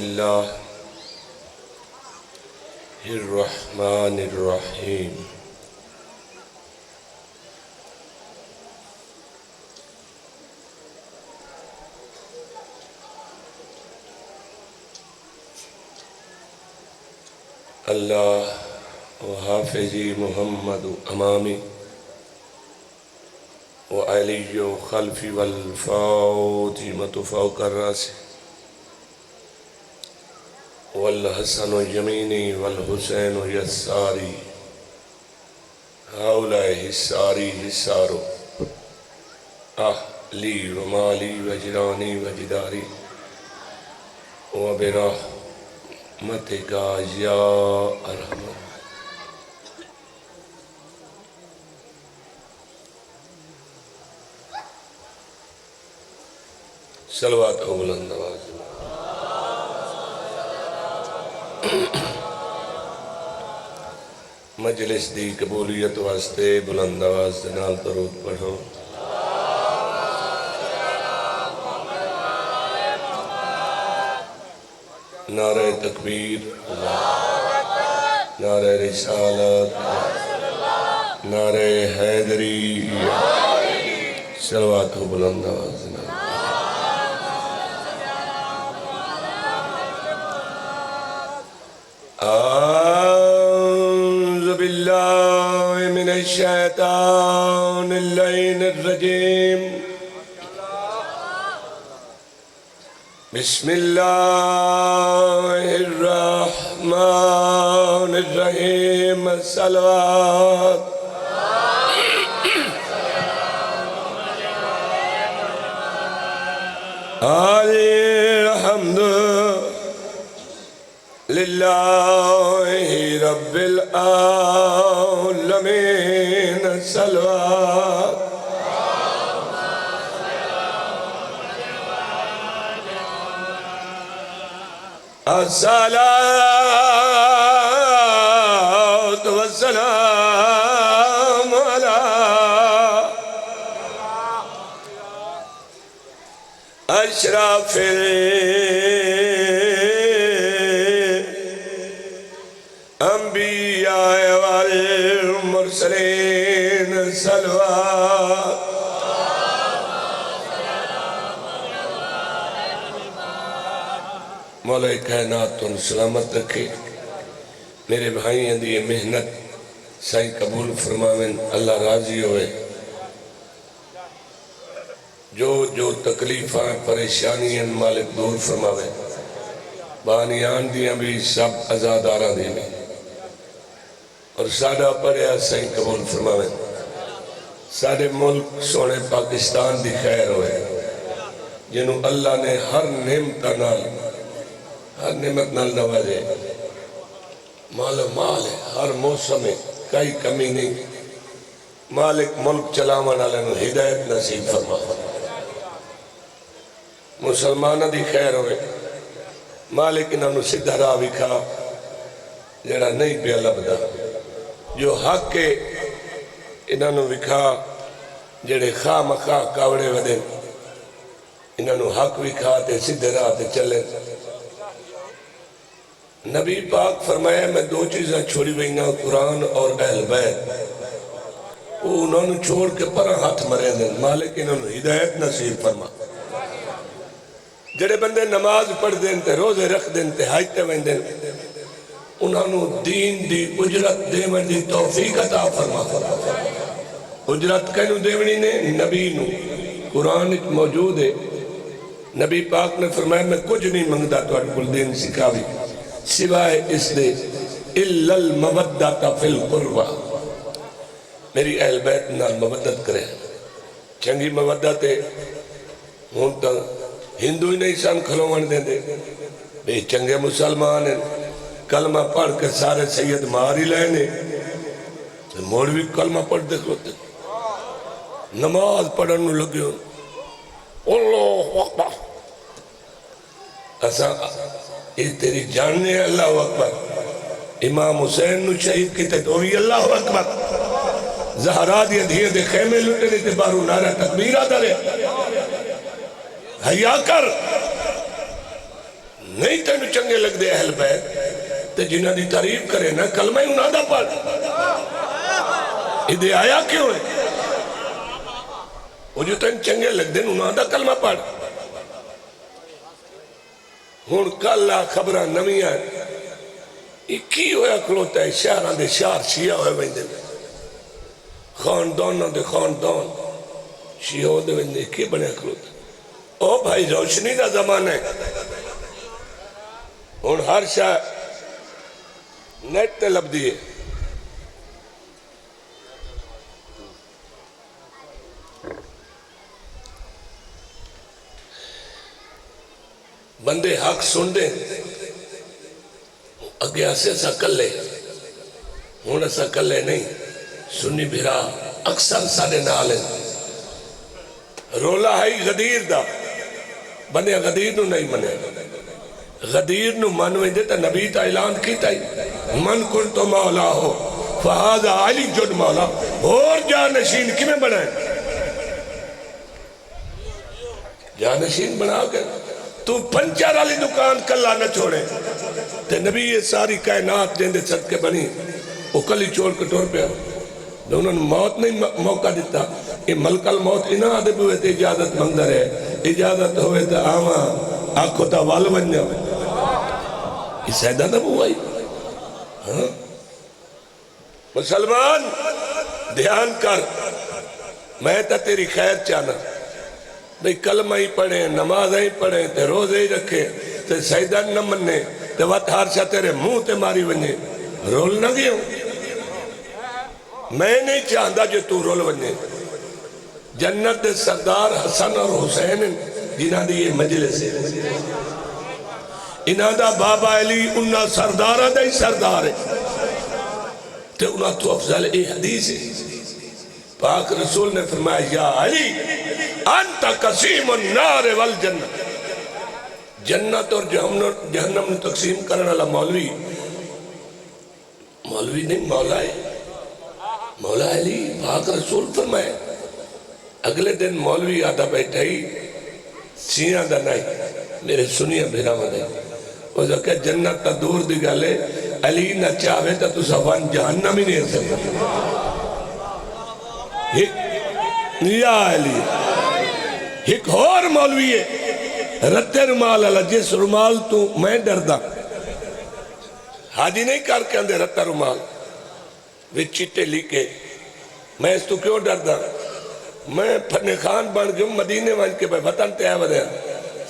الله الرحمن الرحيم اللہ وحافظی محمد امامی وعلی خلفی والفاطمۃ فوق الراس والحسن یمینی والحسین یساری ہؤلاء حساری حسارو اہلی ومالی وجرانی وجداری وبرحمتک یا ارحم صلوات و بلند آواز مجلس دی قبولیت واسطے بلند آواز نال درود پڑھو نعرہ تکبیر نعرہ رسالت نعرہ حیدری صلوات و بلند آواز نال اعوذ باللہ من الشیطان اللعین الرجیم بسم اللہ الرحمن الرحیم الصلوات الحمد للہ رب العالمین الصلوات الصلاة والسلام علی اشرف الانبیاء والمرسلین صلوات مولا کائنات تن سلامت رکھے میرے بھائیوں دی محنت سائیں قبول فرماویں اللہ راضی ہوئے جو تکلیفاں پریشانیاں مالک دور فرماویں بانیان دیاں بھی سب ازاداراں دی میں اور سادہ پڑھیا سائیں قبول فرماویں سادے ملک سونے پاکستان دی خیر ہوئے جنہوں اللہ نے ہر نعمت نال نوازے مال ہے ہر موسم میں کئی کمی نہیں مالک ملک چلاون والوں ہدایت نصیب فرما مسلمانہ دی خیر ہوئے مالک انہوں سدھا راہ وکھا جڑا نہیں پیا لبدا جو حق کے انہوں وکھا جڑے خواہ مخواہ کاوڑے ودے انہوں حق وکھا تے سدھے راہ تے چلے نبی پاک فرمایا میں دو چیزیں چھوڑی بہینا قرآن اور اہل بیت وہ انہوں نے چھوڑ کے پرہ ہاتھ مرے دیں مالک انہوں نے ہدایت نصیب فرما جڑے بندے نماز پڑھ دیں تے روزے رکھ دیں تے حج تے وین دیں انہوں نے دین دی اجرت دیون دی توفیق عطا فرما اجرت کہنو دیونی نے نبی نو قرآن موجود ہے نبی پاک نے فرمایا میں کچھ نہیں منگدا تو اٹکل دین سکھاوی سوائے اس دے اِلَّا الْمَوَدَّةَ فِي الْقُرْبَةِ میری اہل بیت نال مودت کرے چنگی مودت ہے ہون تا ہندو ہی نہیں سان کھلوان دیں دے بے چنگے مسلمان ہیں کلمہ پڑھ کے سارے سید ماری لینے موڑوی کلمہ پڑھ دے کھلوتے نماز پڑھنو لگے ہوں اللہ اکبر ایسا یہ تیری جاننے اللہ اکبر امام حسین نو شہید کیتے تو بھی اللہ اکبر زہرا دیا دھیے دے خیمے لٹے دیتے بارو نعرہ تکبیر آدھا رہے حیاء کر نہیں تینوں چنگے لگ دے اہل بیت تے جنہ دی تعریف کرے نا کلمہ ہی انہاں دا پڑھ ادھے آیا کیوں ہے وہ جو تین چنگے لگ دے انہاں دا کلمہ پڑھ ہون کالا خبرہ نمیاں اکی ہویا کھلوتا ہے شہران دے شہر شیعہ ہوئے ویندے خاندانوں دے خاندان شیعہ ہوئے ویندے اکی بنے کھلوتا او بھائی روشنی دا زمان ہے ہون ہر شاہ نیٹ تے لب دیئے بندے حق سن دیں اگے ایسے سا کلے ہون ایسا کلے نہیں سنی بھرا اکثر ساڑے نالے رولا ہے غدیر دا بندے غدیر نو نہیں منے غدیر نو منویں دے تا نبی تا اعلان کیتا ہی من کن تو مولا ہو فہذا علی جد مولا اور جانشین کمیں بنائیں جانشین بنا کر تو پنچر والی دکان کلا نہ چھوڑے تے نبی یہ ساری کائنات جیندے صدقے بنی وہ کلی چھوڑ کے ٹور پہ انہوں نے موت نہیں موقع دیتا یہ ملک الموت انہاں آدھے ہوئے تے اجازت مندر ہے اجازت ہوئے تے آواں آنکھوں تا وال بن جاؤ یہ سیدہ نہ ہوائی مسلمان دھیان کر میں تا تیری خیر چاہنا بھئی کلمہ ہی پڑھیں نماز ہی پڑھیں تے روزے ہی رکھیں تے سیدان نہ مننے تے وقت ہارشا تیرے منہ تے ماری ونجے رول نہ گئے میں نہیں چاہتا جو تو رول ونجے جنت دے سردار حسن اور حسین جنہاں دی یہ مجلس ہے انہاں دا بابا علی انہاں سردارہ دا ہی سردار ہے تے انہاں تو افضل اے حدیث ہے پاک رسول نے فرمایا یا علی انت قسیم النار والجنت جنت اور جہنم نے تقسیم کرنے والا مولوی نہیں مولا ہے مولا علی پاک رسول فرمائے اگلے دن مولوی آدھا بیٹھا ہی سیاں دا نہیں میرے سنیاں بھیرا میں نہیں وہ جو کہ جنت تا دور دی گالے علی نہ چاہے تا تو سوان جہنم ہی نہیں سکتا یا علی ایک اور مولوی ہے رتے رمال اللہ جس رمال تو میں ڈردا حاجی نہیں کر کے اندے رتا رمال وہ چٹے لیکے میں اس تو کیوں ڈردا میں پھنے خان بن گیا مدینے وانج کے بھائی وطن تے آئے ودیا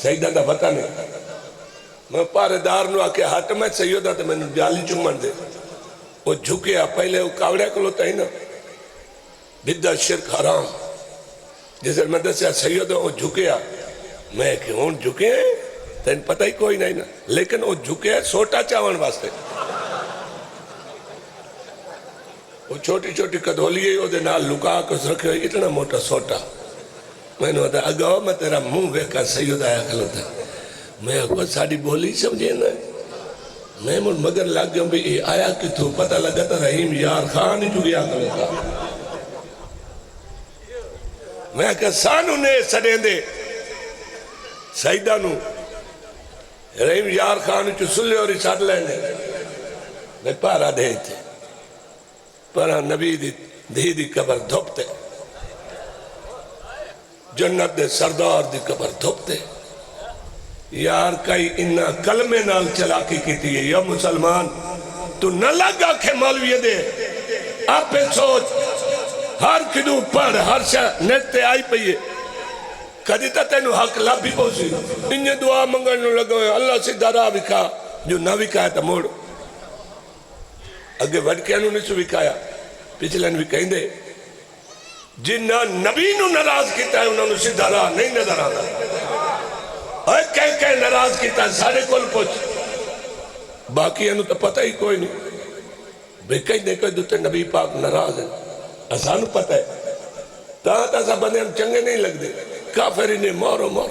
سیدہ دا وطن ہے میں پارے دار نو آکے ہاتھ میں سیدہ تے میں نے جالی چمن دے وہ جھکیا پہلے وہ کاوڑے کو لوتا ہی نا بدہ شرک حرام جیسے میں دسیا سیدہ وہ جھکیا میں کہ ہون جھکے ہیں تین پتہ ہی کوئی نہیں نا لیکن وہ جھکے ہیں سوٹا چاون واسطے وہ چھوٹی چھوٹی کدھولی ہے وہ دے نال لکا کس رکھے ہوئی اتنا موٹا سوٹا میں نے ہوتا اگاؤ میں تیرا منہ ویکا سید آیا کھلوتا میں اگو ساڑی بولی سمجھے نا میں مگر لگ گیا بھی آیا کہ تو پتہ لگا تا رحیم یار خان ہی جو گیا کھلوتا میں کہ سانو نے سڑیں دے سیدہ نو رحیم یار خان چو سلے اور چاڑ لینے میں پارا دے تھے پارا نبی دی قبر دھوپتے جنت دے سردار دی قبر دھوپتے یار کئی انہا کلمے نال چلاکی کی تھی یا مسلمان تو نہ لگا کہ مولوی دے آپ پہ سوچ ہر کدو پڑھ ہر شاہ نیٹ تے آئی پئیے کدی تا تینو حق لب بھی پوسی انہیں دعا منگلنو لگا ہوئے اللہ سے دارا بکھا جو نہ بکھایا تا موڑ اگے وڈکیانو نے سو بکھایا پچھلن بھی کہیں دے جنہ نبی نو نراز کیتا ہے انہوں نے سی دارا نہیں نظر آنا اے کہیں نراز کیتا ہے سارے کول پوچھ باقی انہوں تا پتہ ہی کوئی نہیں بے کہیں دے کوئی دوتے نبی پاک نراز ہے آسانو پتہ ہے تا بندے ہم چنگے نہیں لگ دے کافر انہیں مورو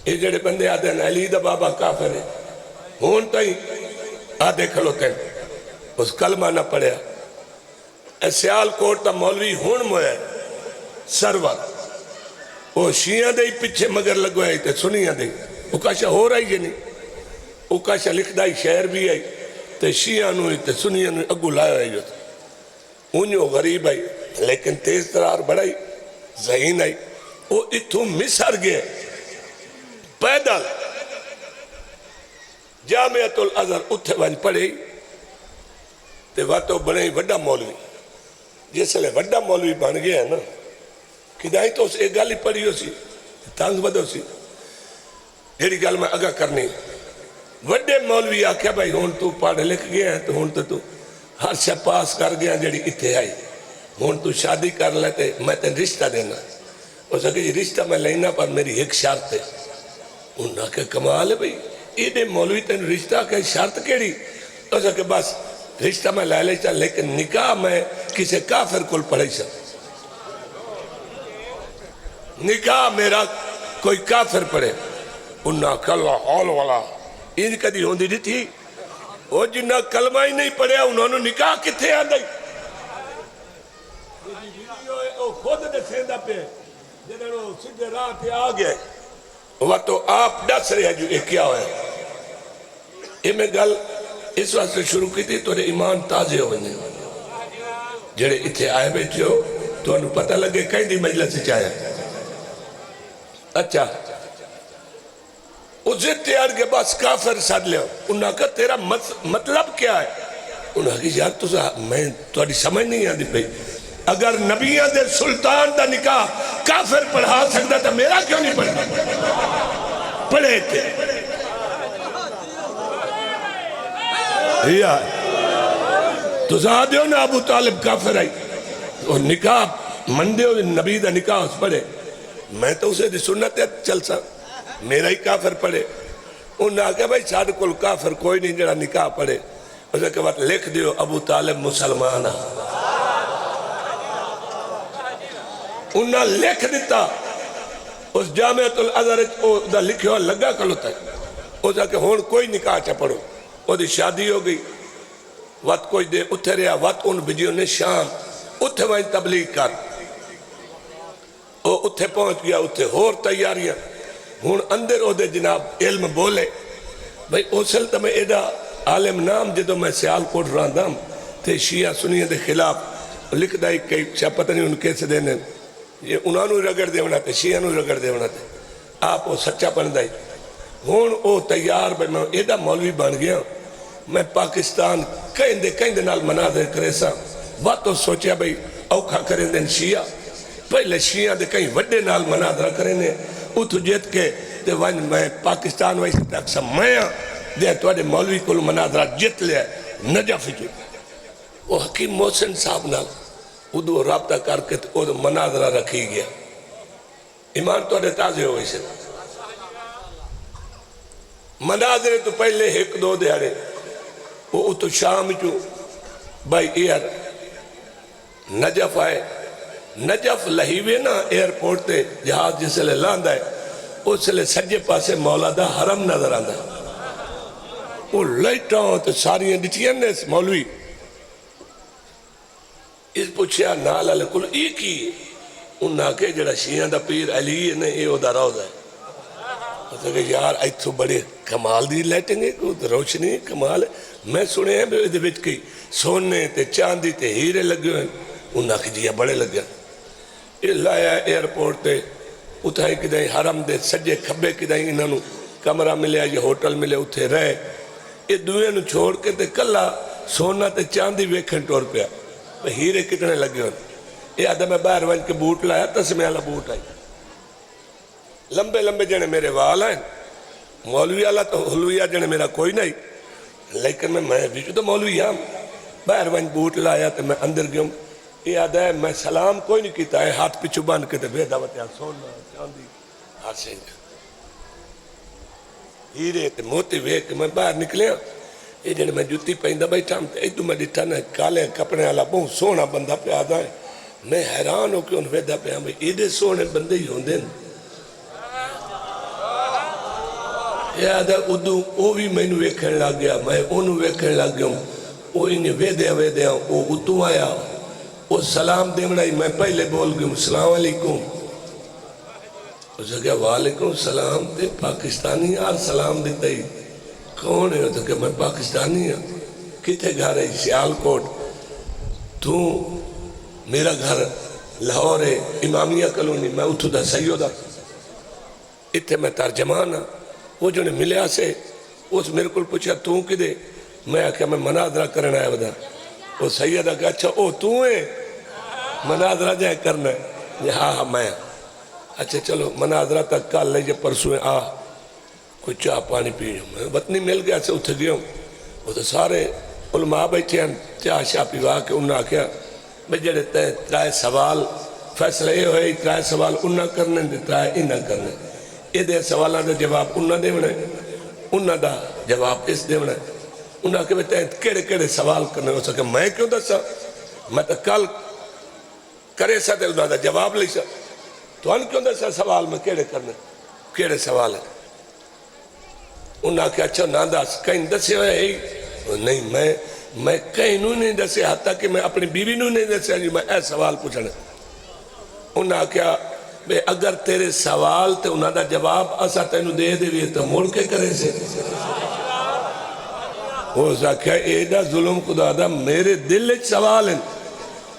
یہ جڑے بندے آدھے ہیں علی دا بابا کافر ہے ہون تائی آدھے کھلوتے ہیں اس کلمہ نہ پڑھیا سیال کوٹ تا مولوی ہون مویا سرور وہ شیعہ دے پچھے مگر لگوئے تھے سنیاں دے وہ کاشا ہو رہی ہے نہیں کاشا لکھدا ہی شہر بھی آئی تے شیعہ نو تے سنیہ نو اگو لایا ہے انہوں غریب آئی لیکن تیز ترار بڑھائی ذہین آئی وہ اتھوں مصر گئے پیدل جامعۃ الازہر اتھے ون پڑھے تے واتو بنے وڈا مولوی جس لئے وڈا مولوی بن گیا ہے نا کدائی تو اس ایک گالی پڑھی ہو سی تانگ بدو سی ایڈی گال میں اگا کرنی وڈے مولوی آکھیا بھائی ہون تو پڑھ لکھ گیا ہے تو ہون تو ہر شے پاس کر گیا جڑی اتھے آئی ہون تو شادی کر لیتے میں تین رشتہ دینا اس کہ جی رشتہ میں لینا پر میری ایک شرط ہے انہاں کہ کمال ہے بھئی ایڈے مولوی تین رشتہ کہ شرط کیڑی اس کہ بس رشتہ میں لے لے چاہ لیکن نکاح میں کسے کافر کل پڑھائی سا نکاح میرا کوئی کافر پڑھے انہاں کلوہ حول والا ان کدی ہوندی دی تھی وہ جنہ کلمہ ہی نہیں پڑھیا انہوں نے نکاح کتھے آندائی وہ خود دے سیندہ پہ جنہوں نے سدھے راہ پہ آگئے وہ تو آپ ڈس رہے جو ایک کیا ہوئے یہ میں گل اس وقت سے شروع کی تھی تو ایمان تازے ہوئے جڑے اتھے آئے بیٹھے ہو تو انہوں پتہ لگے کہیں دی مجلس سے چاہے اچھا اسے تیار کے بعد کافر ساتھ لے انہوں نے کہا تیرا مطلب کیا ہے انہوں نے کہا یار تو میں تھوڑی سمجھ نہیں آدھی پہ اگر نبیوں دے سلطان دا نکاح کافر پڑھا سکتا تھا میرا کیوں نہیں پڑھا پڑھے تھے تو زیادہ ہو نا ابو طالب کافر آئی اور نکاح مندے ہو نبی دا نکاح اس پڑھے میں تو اسے دی سنت ہے چل سا میرا ہی کافر پڑھے انہوں نے کہا بھائی چھاڑ کل کافر کوئی نہیں جڑا نکاح پڑھے اسے کہ بات لکھ دیو ابو طالب مسلمانہ انہوں نے لکھ دیتا اس جامعۃ الازہر دا لکھے ہوا لگا کلوتا ہے اسے کہ ہون کوئی نکاح چا پڑھو وہ دی شادی ہو گئی وقت کوئی دے اتھے رہا وقت ان بجیوں نے شام اتھے وہیں تبلیغ کر وہ اتھے پہنچ گیا اتھے ہور تیاریاں ہون اندر او دے جناب علم بولے بھئی اوسل تمہیں ایڈا عالم نام جدو میں سیال کوٹ راندام تھے شیعہ سنیہ دے خلاف لکھ دائی کئی شاہ پتہ نہیں ان کیسے دینے یہ انہوں نے رگڑ دے ہونا تھے شیعہ نے رگڑ دے ہونا تھے آپ وہ سچا بن دائی ہون او تیار بھئی میں ایڈا مولوی بن گیا میں پاکستان کہیں دے نال مناظر کرے سا باتوں سوچیا بھئی اوکھا کریں دیں شیعہ پہلے شیعہ دے کہیں وڈے نال مناظرہ کریں دیں اتھو جیت کے دے وائن میں پاکستان ویسے تک سا میں دے توڑے مولوی کو مناظرہ جیت لیا نجف جو وہ حکیم محسن صاحب نال ادھو رابطہ کر کے ادھو مناظرہ رکھی گیا ایمان توڑے تازے ہوئے سے مناظرے تو پہلے ایک دو دے آرے وہ اتو شام جو بھائی ایئر نجف آئے نجف لہیوے نا ایئرپورٹ تے جہاز جسے لے لاندہ ہے اس لے سجے پاسے مولا دا حرم نظر آندہ وہ لائٹاں تو ساریاں ڈٹیاں نے اس مولوی اس پوچھیا نالا لکل ایک ہی ان ناکے جڑا شیعہ دا پیر علی نے اے او دا روز ہے تو کہ یار ایتھو بڑے کمال دی لائٹیں گے کوئی روشنی کمال ہے میں سنے ہیں بے وچ کی سونے تے چاندی تے ہیرے لگے ہیں ان ناکے جیا بڑے لگے ہیں یہ لایا ایئرپورٹ تے اتھائی کدائیں حرم دے سجے کھبے کدائیں انہوں کمرہ ملے یہ ہوٹل ملے اتھے رہے یہ دوئے نو چھوڑ کے تے کلا سونا تے چاندی ویکھن ٹور پیا ہیرے کتنے لگے ہیں یہ آدھا میں باہر وائن کے بوٹ لایا تسمے والا بوٹ آئی لمبے لمبے جنے میرے وال ہیں مولوی والا تو حلویہ جنے میرا کوئی نہیں لیکن میں بھی تو مولوی ہاں باہر وائن بوٹ لایا تو میں اندر گیا یہ آدھا ہے میں سلام کوئی نہیں کیتا ہے ہاتھ پچھو بان کے بے دعوت ہے سونا چاندی ہاتھ سے ہیرے تے موتی ویک میں باہر نکلے ہاں یہ جنے میں جوتی پہندہ بیٹھا ہم ایدو میں ڈٹھا نا کالے کپڑے والا بہت سونا بندہ پہ آدھا ہے میں حیران ہو کہ ان ویدہ پہ ہمیں ایدے سونے بندے ہی ہوندے ہیں یہ آدھا ادو وہ بھی میں نے ویکھن لگ گیا میں انہوں ویکھن لگ گیا وہ انہیں ویدے وہ اتو آیا وہ سلام دیمنا ہی میں پہلے بول گیا السلام علیکم اس نے کہا وعلیکم السلام تے پاکستانی یار سلام دیتا ہی کون ہے؟ تو کہ میں پاکستانی ہوں. کتنے گھر ہے؟ سیالکوٹ. تو میرا گھر لاہور ہے امامیہ کلونی، میں اتھو دا سیدہ دا اتھے میں ترجمان ہاں. وہ جو نے ملیا سے اس میرے کو پوچھا تو کدے؟ میں آکھا میں مناظرہ کرنا ہے بدا. وہ سیدہ کہا اچھا او تو ہے مناظرہ جائے کرنا ہے؟ ہاں ہاں میں. اچھا چلو مناظرہ تک کال لے جے پرسویں آ کوئی چاہ پانی پی. میں وطنی مل گیا سے اتھے گیا ہوں. وہ تو سارے علماء بیٹھے ہیں چاہ شاہ پیوا کے انہاں کیا میں جڑے ترائے سوال فیصلہ یہ ہوئے ترائے سوال انہاں کرنے دے ترائے انہاں کرنے. یہ دے سوالہ دا جواب انہاں دے بنے انہاں دا جواب اس دے بنے. انہاں کے بیٹھے ہیں کیڑے کیڑے سوال کرنے ہو سکے. میں کیوں دسا؟ میں تو کل کرے سا دے انہاں دا جواب لئی سا. تو ان کیوں دسا سوال میں کیڑے کرنے کیڑے سوال ہے؟ انہاں کہ اچھا نا دس کہیں دسے ہوئے ہی نہیں. میں کہیں نو نہیں دسے حتیٰ کہ میں اپنی بیوی نو نہیں دسے میں اے سوال پوچھنے. انہاں کیا بے اگر تیرے سوال تے انہاں دا جواب اسا تینو دے دے بھی تو مڑ کے کرے سے. وہ ساکھا ایڈا ظلم خدا دا میرے دل ایک سوال ہیں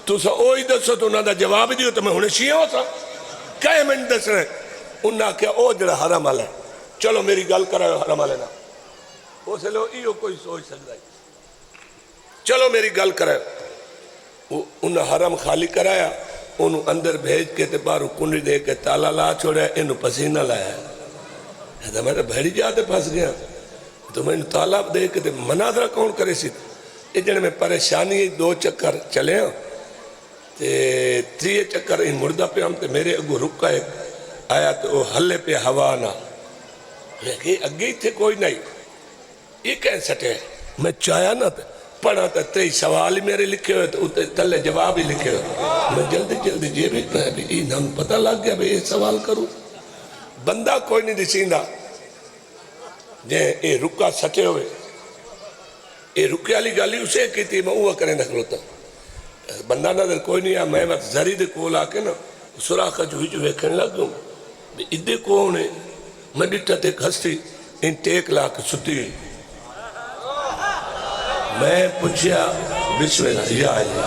تو سا اوہی دسو تو انہاں دا جواب دیو تو میں ہونے شیئے ہو سا کہے میں نہیں دس رہے. انہاں کیا او جڑا حرم آلہ ہے چلو میری گل کرا ہے حرم آلے نا. وہ سے لو ایو کوئی سوچ سکتا ہے چلو میری گل کرا ہے. انہاں حرم خالی کرایا انہوں اندر بھیج کے تے بارو کنڈی دے کے تالا لا چھوڑا انہوں پسینہ لایا ہے. تو میں نے بھیڑی جاتے پھنس گیا تو میں نے تالا دے کے تے مناظرہ کون کرے سی. یہ جنے میں پریشانی 2 چکر چلے ہیں تے 3 چکر ان مردہ پہ ہم تے میرے اگو رکا ایک آیا تو حلے پہ ہوا نہ اگے تھے کوئی نہیں. یہ کہیں سٹے میں چاہیا نہ پڑھا تھا 23 سوال ہی میرے لکھے ہوئے تو تلے جواب ہی لکھے ہوئے. میں جلدی جی بھی انہوں پتہ لگ گیا بھی یہ سوال کروں. بندہ کوئی نہیں دسیندہ جے یہ رکا سٹے ہوئے یہ رکے والی گالی اسے کی تھی میں وہ کریں نکلوتا. بندہ نظر کوئی نہیں آیا. میں وقت زری دے کول آکے نا سراخہ جو ہی جو ویکھن لگ گوں ادھے کون ہے. میں ڈٹھا تے ہستی ان ٹیک لا کے ستی. میں پوچھیا بسم اللہ یا علی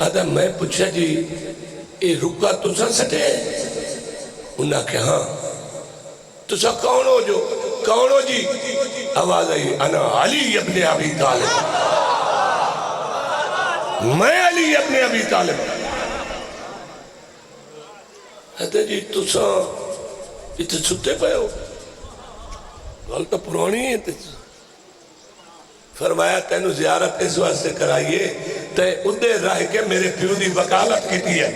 آدھا میں پوچھیا جی اے رکا تسا سٹے؟ انہاں کہ ہاں. تسا کون ہو جو کون ہو جی؟ آواز آئی انا علی ابن ابی طالب. میں علی ابن ابی طالب. آدھا جی تسا اتنے ستے پہ ہو گل تو پرانی ہے. فرمایا تینو زیارت اس واسطے کرائیے تے ادھے رہ کے میرے پیو دی وکالت کی تھی ہے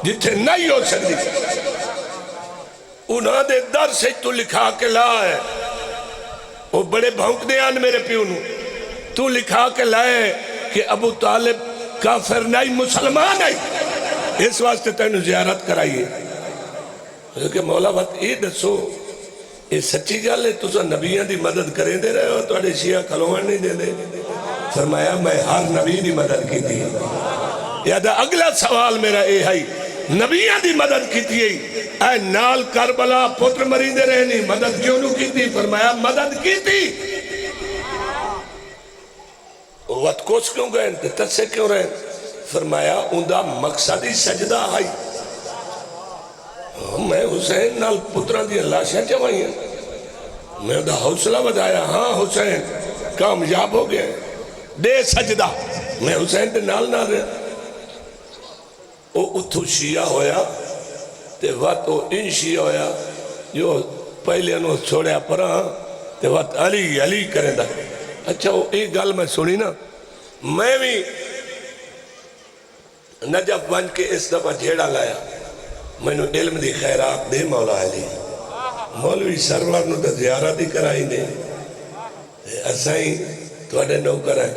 جتھے نہیں ہو سکتی. انہاں دے در سے تو لکھا کے لا ہے وہ بڑے بھونک دے آن میرے پیو نو تو لکھا کے لائے کہ ابو طالب کافر نہیں مسلمان ہے اس واسطے تینو زیارت کرائیے. کہ مولا بات یہ دسو یہ سچی گل ہے تسا نبیوں دی مدد کریں دے رہے ہو تو شیعہ کھلوان نہیں دے دے؟ فرمایا میں ہر نبی دی مدد کی تھی. یادا اگلا سوال میرا اے ہے نبیوں دی مدد کی تھی اے نال کربلا پتر مری دے رہے نہیں مدد کیوں نو کی تھی؟ فرمایا مدد کی تھی. وقت کوس کیوں گئے تسے کیوں رہے؟ فرمایا اندہ مقصدی سجدہ ہے. میں حسین نال پتران دی لاشیں چوائیں میں دا حوصلہ بدایا. ہاں حسین کامیاب ہو گئے دے سجدہ. میں حسین تے نال نہ رہا او اتھو شیعہ ہویا تے وقت او ان شیعہ ہویا جو پہلے انہوں چھوڑیا پرہاں تے وقت علی علی کریں دا. اچھا وہ ایک گل میں سنی نا میں بھی نجف بن کے اس دفعہ جھیڑا لایا میں نے علم دی خیرات دے مولا علی مولوی سرور نو تے زیارت ہی کرائی دے اسائیں توڑے نوکر ہیں.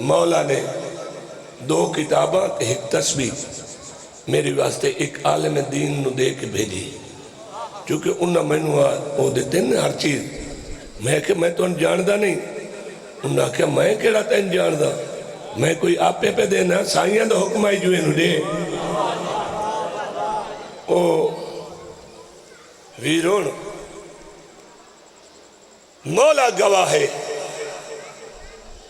مولا نے 2 کتاباں تے ایک تسبیح میری واسطے ایک عالم دین نو دے کے بھیجی چونکہ انہاں میں نو دیتے ہیں ہر چیز. میں کہ میں تو ان جاندہ نہیں. انہاں کہ میں کہڑا تین جاندہ میں کوئی آپے پہ دینا سائیاں دا حکم آئی جو انہوں دے. او ویرون مولا گواہ ہے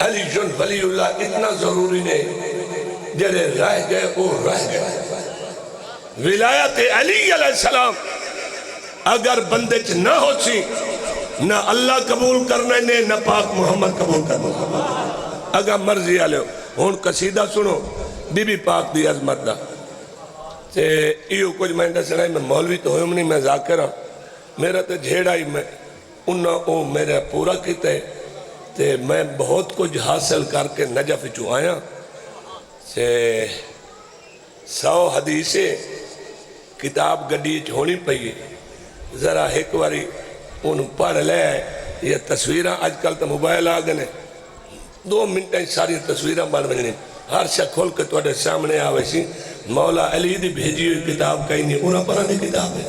علی جن ولی اللہ اتنا ضروری نہیں جڑے رہ گئے وہ رہ گئے ولایت علی علیہ السلام اگر بندے چ نہ ہو سی نہ اللہ قبول کرنے نے نہ پاک محمد قبول کرنے اگر مرضی آلے ہو ہون قصیدہ سنو بی بی پاک دی عظمت دا تے ایو کچھ میں دسنا میں مولوی تو ہوئے نہیں میں ذاکر ہوں میرا تے جھیڑا ہی میں انہاں او میرا پورا کیتا ہے تے میں بہت کچھ حاصل کر کے نجف چو آیا تے 100 حدیثیں کتاب گڈی ہونی پئی ذرا ایک واری انہوں پڑھ لے یہ تصویریں آج کل تو موبائل آ گئے 2 منٹیں ساری تصویریں بن بننی ہر شے کھول کے توڑے سامنے آوے سی مولا علی دی بھیجی ہوئی کتاب کہیں نہیں انہاں پڑھا دی کتاب ہے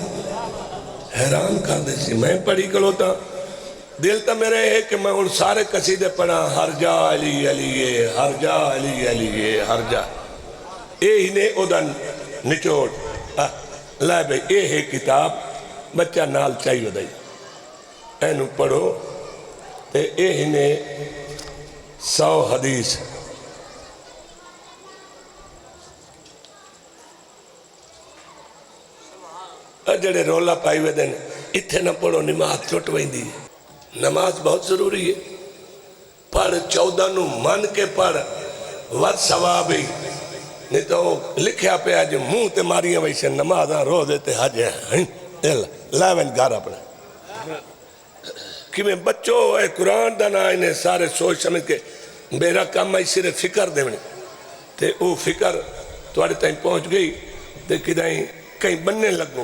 حیران کر دے سی میں پڑھی کلو تا دل تا میرے ہے کہ میں ان سارے قصیدے پڑھا ہر جا علی علی ہر جا علی علی ہر جا ہی نے ادن نچوڑ لائے بھئی اے ہے کتاب بچہ نال چاہیے دائی اینو پڑھو تے اے ہی نے 100 حدیث جڑے رولا پائی ہوئے دن اتھے نہ پڑھو نماز چھوٹ وہیں دی نماز بہت ضروری ہے پڑھ 14 نو من کے پڑھ ود ثواب ہی نہیں تو لکھیا پہ آج منہ تے ماریاں ویسے نمازاں روزے تے حج ہیں لائیویں گھر اپنے کہ میں بچوں اے قرآن دانا انہیں سارے سوچ سمجھ کے میرا کام ہے صرف فکر دے تے او فکر توڑے تائیں پہنچ گئی تے کہیں بننے لگو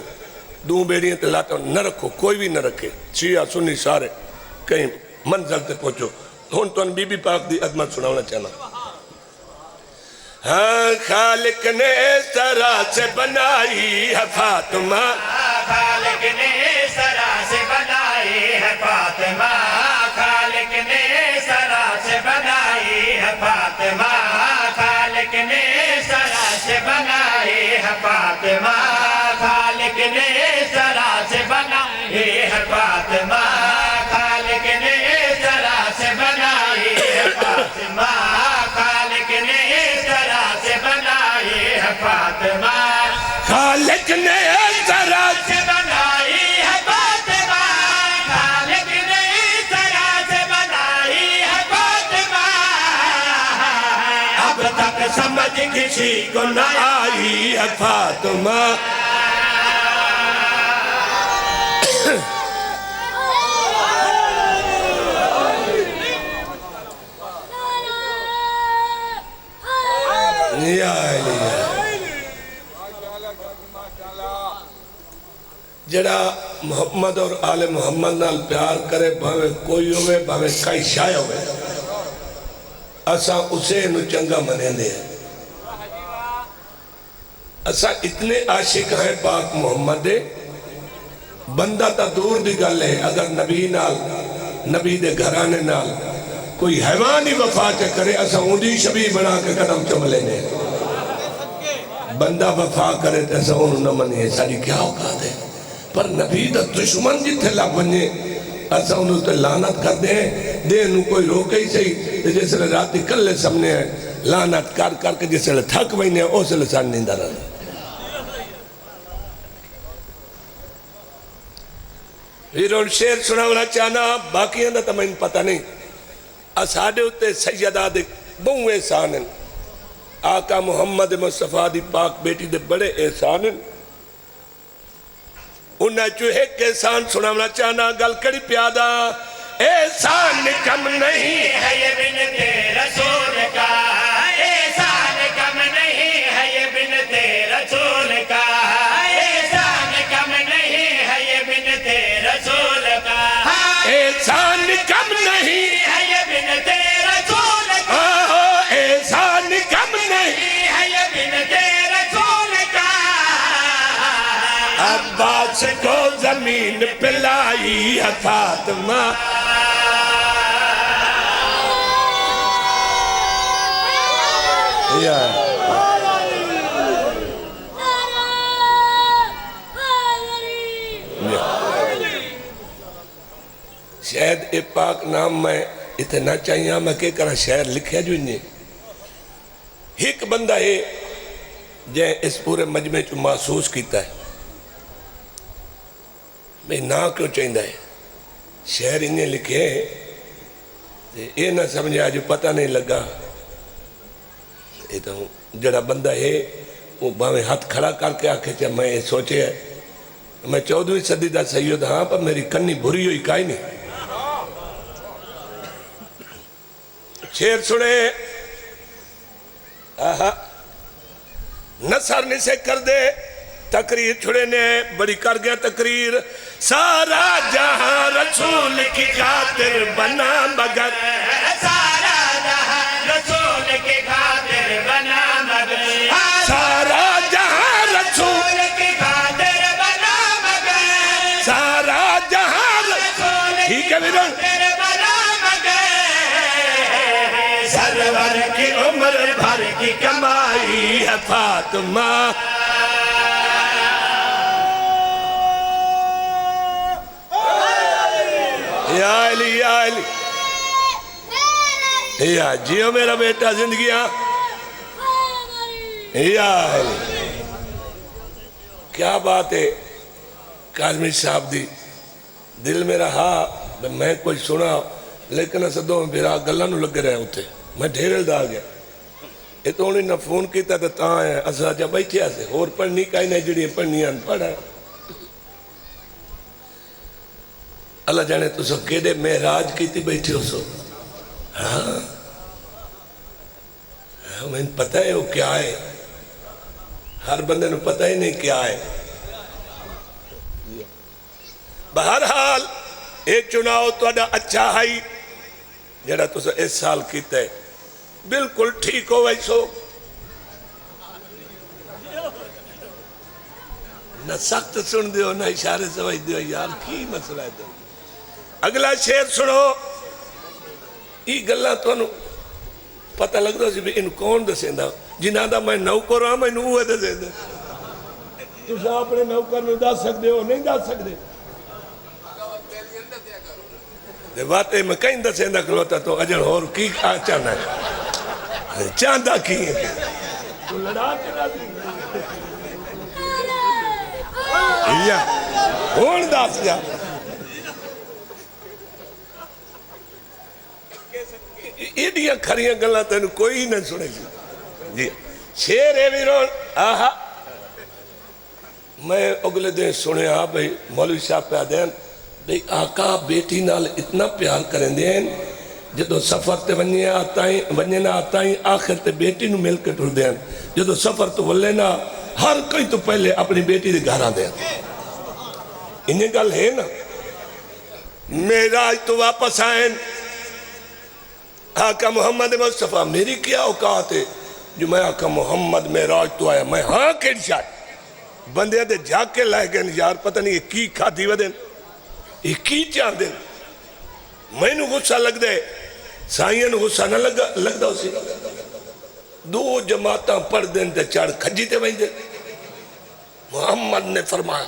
2 بیڑیاں تے لاتا نہ رکھو کوئی بھی نہ رکھے شیعہ سنی سارے کہیں منزل تے پہنچو ہون تو ان بی بی پاک دی عظمت سناونا چاہنا ہاں خالق نے اس طرح سے بنائی ہے فاطمہ خالق نے اس طرح سے بنائی ہے فاطمہ خالق نے اس طرح سے بنائی ہے فاطمہ خالق نے اس طرح سے بنائی ہے فاطمہ خالق نے اس طرح سے بنائی ہے فاطمہ خالق نے اس طرح سے بنائی ہے فاطمہ خالق نے اس طرح سے بنائی ہے فاطمہ خالق نے اس طرح سے بنائی ہے فاطمہ خالق نے اس طرح سے بنائی ہے فاطمہ اب تک سمجھ کسی کو نہ آئی ہے فاطمہ یا علی جڑا محمد اور آل محمد نال پیار کرے بھاوے کوئی ہوئے بھاوے کئی شائع ہوئے اسا اسے نو چنگا منے دے اسا اتنے عاشق ہیں پاک محمد دے بندہ تا دور دی گل ہے اگر نبی نال نبی دے گھرانے نال کوئی حیوانی وفا چے کرے اسا اونڈی شبیہ بنا کے قدم چملے نے بندہ وفا کرے تے ایسا انہوں نہ منی ہے ساری کیا اوقات ہے پر نبی دا دشمن جتھے لگ بنجے ایسا انہوں تے لعنت کر دیں دے انہوں کوئی روکے ہی صحیح جیسے لے راتی کلے سمنے ہیں لعنت کر کے جیسے لے تھک بہنے ہیں اسے لے سان نیندہ رہا پھر ان شیر سناونا چاہنا باقی اندھا تا میں پتہ نہیں اساڑے ہوتے سیدہ دے بہوں احسان ہیں آقا محمد مصطفیٰ دی پاک بیٹی دے بڑے احسان ہیں انہیں جو ایک احسان سناونا چاہنا گل کڑی پیادہ احسان کم نہیں ہے یہ بنت رسول کا احسان کم نہیں ہے یہ بنت رسول کا احسان کم نہیں ہے یہ بنت رسول کا احسان کم نہیں ہے یہ بنت رسول کا احسان کم نہیں ہے یہ بنت رسول کا عباس کو زمین پہ لائی ہے فاطمہ شاید اے پاک نام میں اتنا چاہیے میں کہ کرا شہر لکھیا جو انہیں ایک بندہ ہے جائیں اس پورے مجمع چو محسوس کیتا ہے میں نا کیوں چاہیے ہے شہر انہیں لکھے ہیں یہ نہ سمجھے آج پتہ نہیں لگا یہ تو جڑا بندہ ہے وہ باویں ہاتھ کھڑا کر کے آکھے چاہے میں سوچے ہے میں 14ویں صدی دا سید ہاں پر میری کنی بھری ہوئی کائی نہیں شیر سنے نصر نے سے کر دے تقریر چھڑے نے بڑی کر گیا تقریر سارا جہاں رسول کی خاطر بنا مگر سارا جہاں رسول کی خاطر بنا مگر سارا جہاں رسول کی خاطر بنا مگر سارا جہاں ٹھیک ہے بیرون بنا مگر سرور کی عمر بھر کی کمائی ہے فاطمہ یا علی یا علی یا جیو میرا بیٹا زندگیاں یا علی کیا بات ہے کاظمی صاحب دی دل میرا ہاں میں کوئی سنا لیکن اسا دو میرا گلہ نو لگ رہے ہوتے میں ڈھیرل دا گیا یہ تو انہیں نہ فون کیتا تھا تاں ہے اسا جا بیٹھے آسے اور پڑھنی کائی نہیں جڑی پڑھنی آن پڑھا اللہ جانے تو سو کیڑے معراج کیتی بیٹھے ہو سو ہاں میں پتہ ہے وہ کیا ہے ہر بندے نے پتہ ہی نہیں کیا ہے بہرحال ایک چناؤ تو اڈا اچھا ہے جڑا تو سو اس سال کیتا ہے بالکل ٹھیک ہو ویسو نہ سخت سن دیو نہ اشارے سمجھ دیو یار کی مسئلہ ہے تو اگلا شیر سنو یہ گلہ تو انہوں پتہ لگ رہا سی بھی ان کون دسیں دا جنہاں دا میں نوکر ہاں میں نوہ دسیں دا تو سا اپنے نوکر نو دا سکتے ہو نہیں دا سکتے دے باتیں میں کہیں دسیں دا کھلوتا تو اجل اور کی چاہنا ہے چاندہ کی ہے تو لڑا چلا دی یا ہون داس جا ایڈیاں کھریاں گلاں تینو کوئی نہ سنے گی جی شیر ہے ویرون آہا میں اگلے دن سنے ہاں بھئی مولوی صاحب پہ آدھیں بھئی آقا بیٹی نال اتنا پیار کریں دیں جدو سفر تے ونیے نہ آتائیں آخر تے بیٹی نو مل کے ٹھر دیں جدو سفر تو ولے نہ ہر کوئی تو پہلے اپنی بیٹی دے گھر آ دیں انہیں گل ہے نا معراج تو واپس آئیں آقا محمد مصطفیٰ میری کیا اوقات ہے جو میں آقا محمد معراج تو آیا میں ہاں کہڑ شاید بندے دے جا کے لائے گئے یار پتہ نہیں یہ کی کھا دیو دیں یہ کی چاہ دیں میں نو غصہ لگ دے سائیں نو غصہ نہ لگ دا اسی دو جماعتاں پڑھ دیں تے چاڑ کھجی تے بھائی دیں محمد نے فرمایا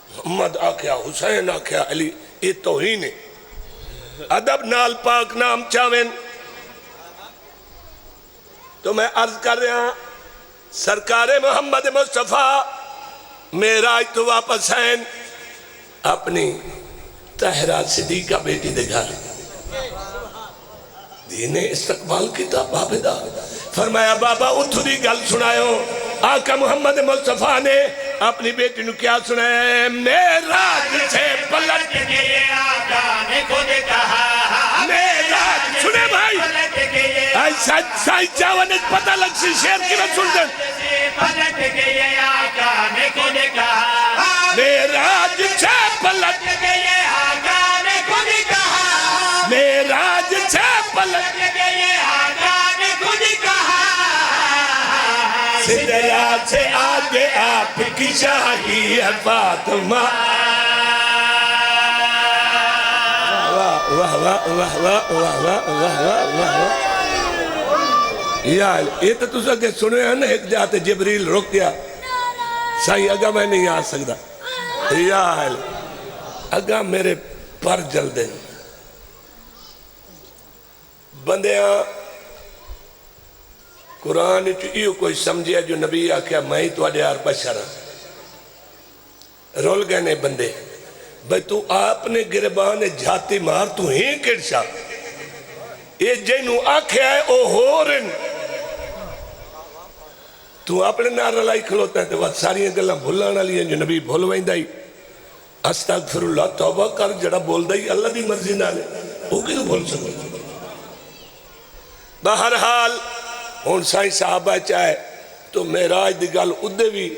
محمد آکھیا حسین آکھیا علی یہ توہین ہے ادب نال پاک نام چاوین تو میں عرض کر رہا ہوں سرکار محمد مصطفیٰ معراج تو واپس آئیں اپنی طاہرہ صدیقہ بیٹی دے گھر دینے استقبال کیتا بابے دا فرمایا بابا اتھری گل سنائیو آقا محمد مصطفیٰ نے اپنی بیٹی نو کیا سنایا معراج سے پلٹ کے آقا نے خود کہا معراج سنے بھائی سائی چاوہ نے پتہ لگ سی شیر کی میں سن دیں پلٹ کے آقا نے خود کہا معراج سے پلٹ کے آقا نے خود کہا معراج سے پلٹ کے آقا نے خود کہا سدرا سے آگے آپ کی شاہی ہے فاطمہ واہ واہ واہ واہ واہ واہ واہ واہ واہ یا یہ تو تُسا کہ سنے ہیں نا ایک جاتے جبریل رک گیا سائیں اگا میں نہیں آ سکتا یا اگا میرے پر جلدے بندیاں قرآن یہ کوئی سمجھے جو نبی آکھیا میں ہی تو آر بشر رول گئے نے بندے بھئی تو آپ نے گربان جھاتی مار تو ہی کڑشا یہ جنہوں آکھیا ہے او ہو رن تو اپنے نار لائی کھلوتا ہے تو بات ساری گلہ بھولانا لیا جو نبی بھول وائن دائی استغفر اللہ توبہ کر جڑا بول دائی اللہ دی مرضی نہ لے وہ کی تو بھول سکو بہرحال ہون سائیں صحابہ چاہے تو معراج دی گل ادھے بھی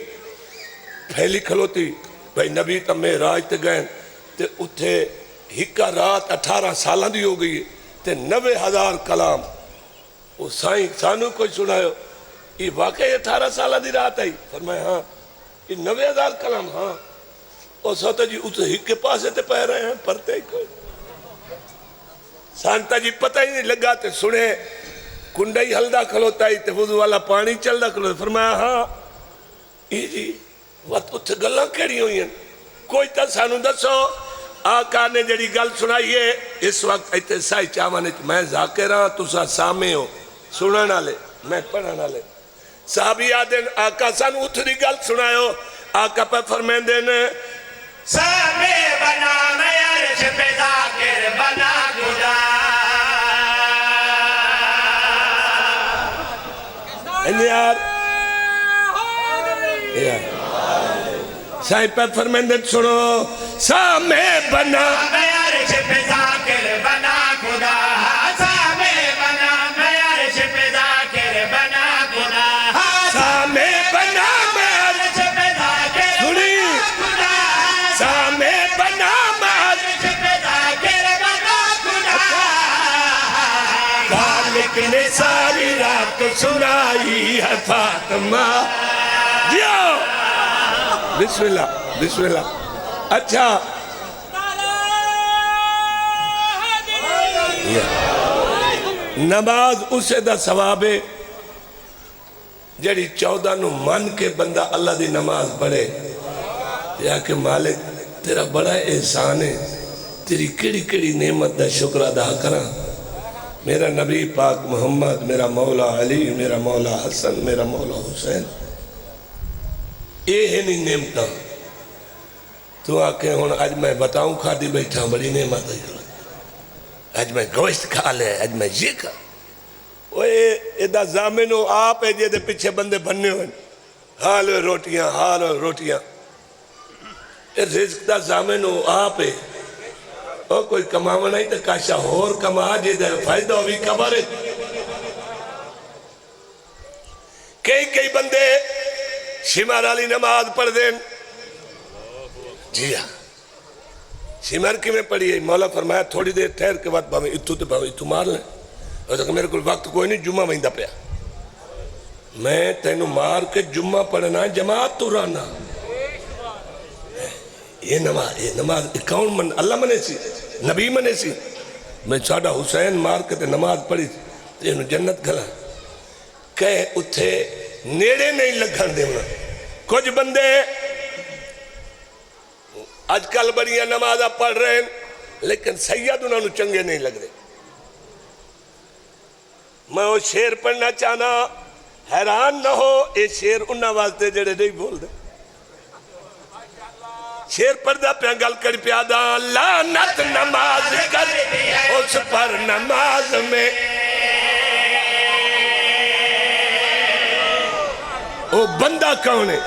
پھیلی کھلوتی بھئی نبی تا معراج تے گئے تے اتھے ہکا رات 18 سالہ دی ہو گئی تے 90,000 کلام وہ سائیں سانو کوئی سنائے یہ واقعی 18 سالہ دی رات آئی فرمائے ہاں یہ 90,000 کلام ہاں اور سوتا جی اتھے ہکے پاسے تے پہ رہے ہیں پڑھتے ہی کوئی سانتا جی پتہ ہی نہیں لگا تے سنے کنڈائی ہلدہ کھلوتا ہی تے وضو والا پانی چل دا کھلوتا فرمایا ہاں یہ جی وقت اتھے گلہ کیڑی ہوئی ہیں کوئی تا سانو دسو آقا نے جڑی گل سنائیے اس وقت ایتے سائی چاوانے میں ذاکر ہاں تو سا سامے ہو سنانا لے میں پڑھانا لے صحابی آدن آقا سانو اتھری گل سنائیو آقا پہ فرمین دینے سامے بنا میں عرش پہ ذاکر بنا خدا یار سائیں پہ فرمندت سنو سامے بنا میں عرش پہ ذاکر بنا خدا سامے بنا میں عرش پہ ذاکر بنا خدا سامے بنا میں عرش پہ ذاکر سنی خدا سامے بنا میں عرش پہ ذاکر بنا خدا خالق نے ساری رات سنائی ہے فاطمہ جیو بسم اللہ بسم اللہ اچھا نماز اسے دا ثواب ہے جڑی 14 نو من کے بندہ اللہ دی نماز پڑھے یا کہ مالک تیرا بڑا احسان ہے تیری کڑی کڑی نعمت دا شکر ادا کرا میرا نبی پاک محمد میرا مولا علی میرا مولا حسن میرا مولا حسین یہ ہے نہیں نعمتہ تو آکے ہون آج میں بتاؤں کھا دی بیٹھا بڑی نعمت ہے آج میں گوشت کھا لے آج میں یہ کھا وہ ایدہ زامنو آپ ہے جے دے پچھے بندے بننے ہوئے حال روٹیاں رزق دا زامنو آپ ہے اور کوئی کماوہ نہیں تو کاشا اور کما جے دے فائدہ ہوئی کبھر ہے کئی بندے شمار علی نماز پڑھ دیں جی ہاں شمار کی میں پڑھی ہے مولا فرمایا تھوڑی دیر ٹھہر کے بعد باویں اتو تے باویں اتو مار لیں اور کہ میرے کو وقت کوئی نہیں جمعہ وہندہ پیا میں تینو مار کے جمعہ پڑھنا جماعت تو رانا یہ نماز کون من اللہ منے سی نبی منے سی میں ساڑھا حسین مار کے تے نماز پڑھی تے انہوں جنت گھلا کہے اتھے نیڑے نہیں لگھن دے انہوں کچھ بندے آج کل بڑیاں نمازہ پڑھ رہے ہیں لیکن سید انہوں نے چنگے نہیں لگ رہے میں وہ شیر پڑھنا چاہنا حیران نہ ہو یہ شیر انہوں واسطے جڑے نہیں بول دے شیر پردہ پہ گل کر پیادا لعنت نماز کر اس پر نماز میں وہ بندہ کون ہے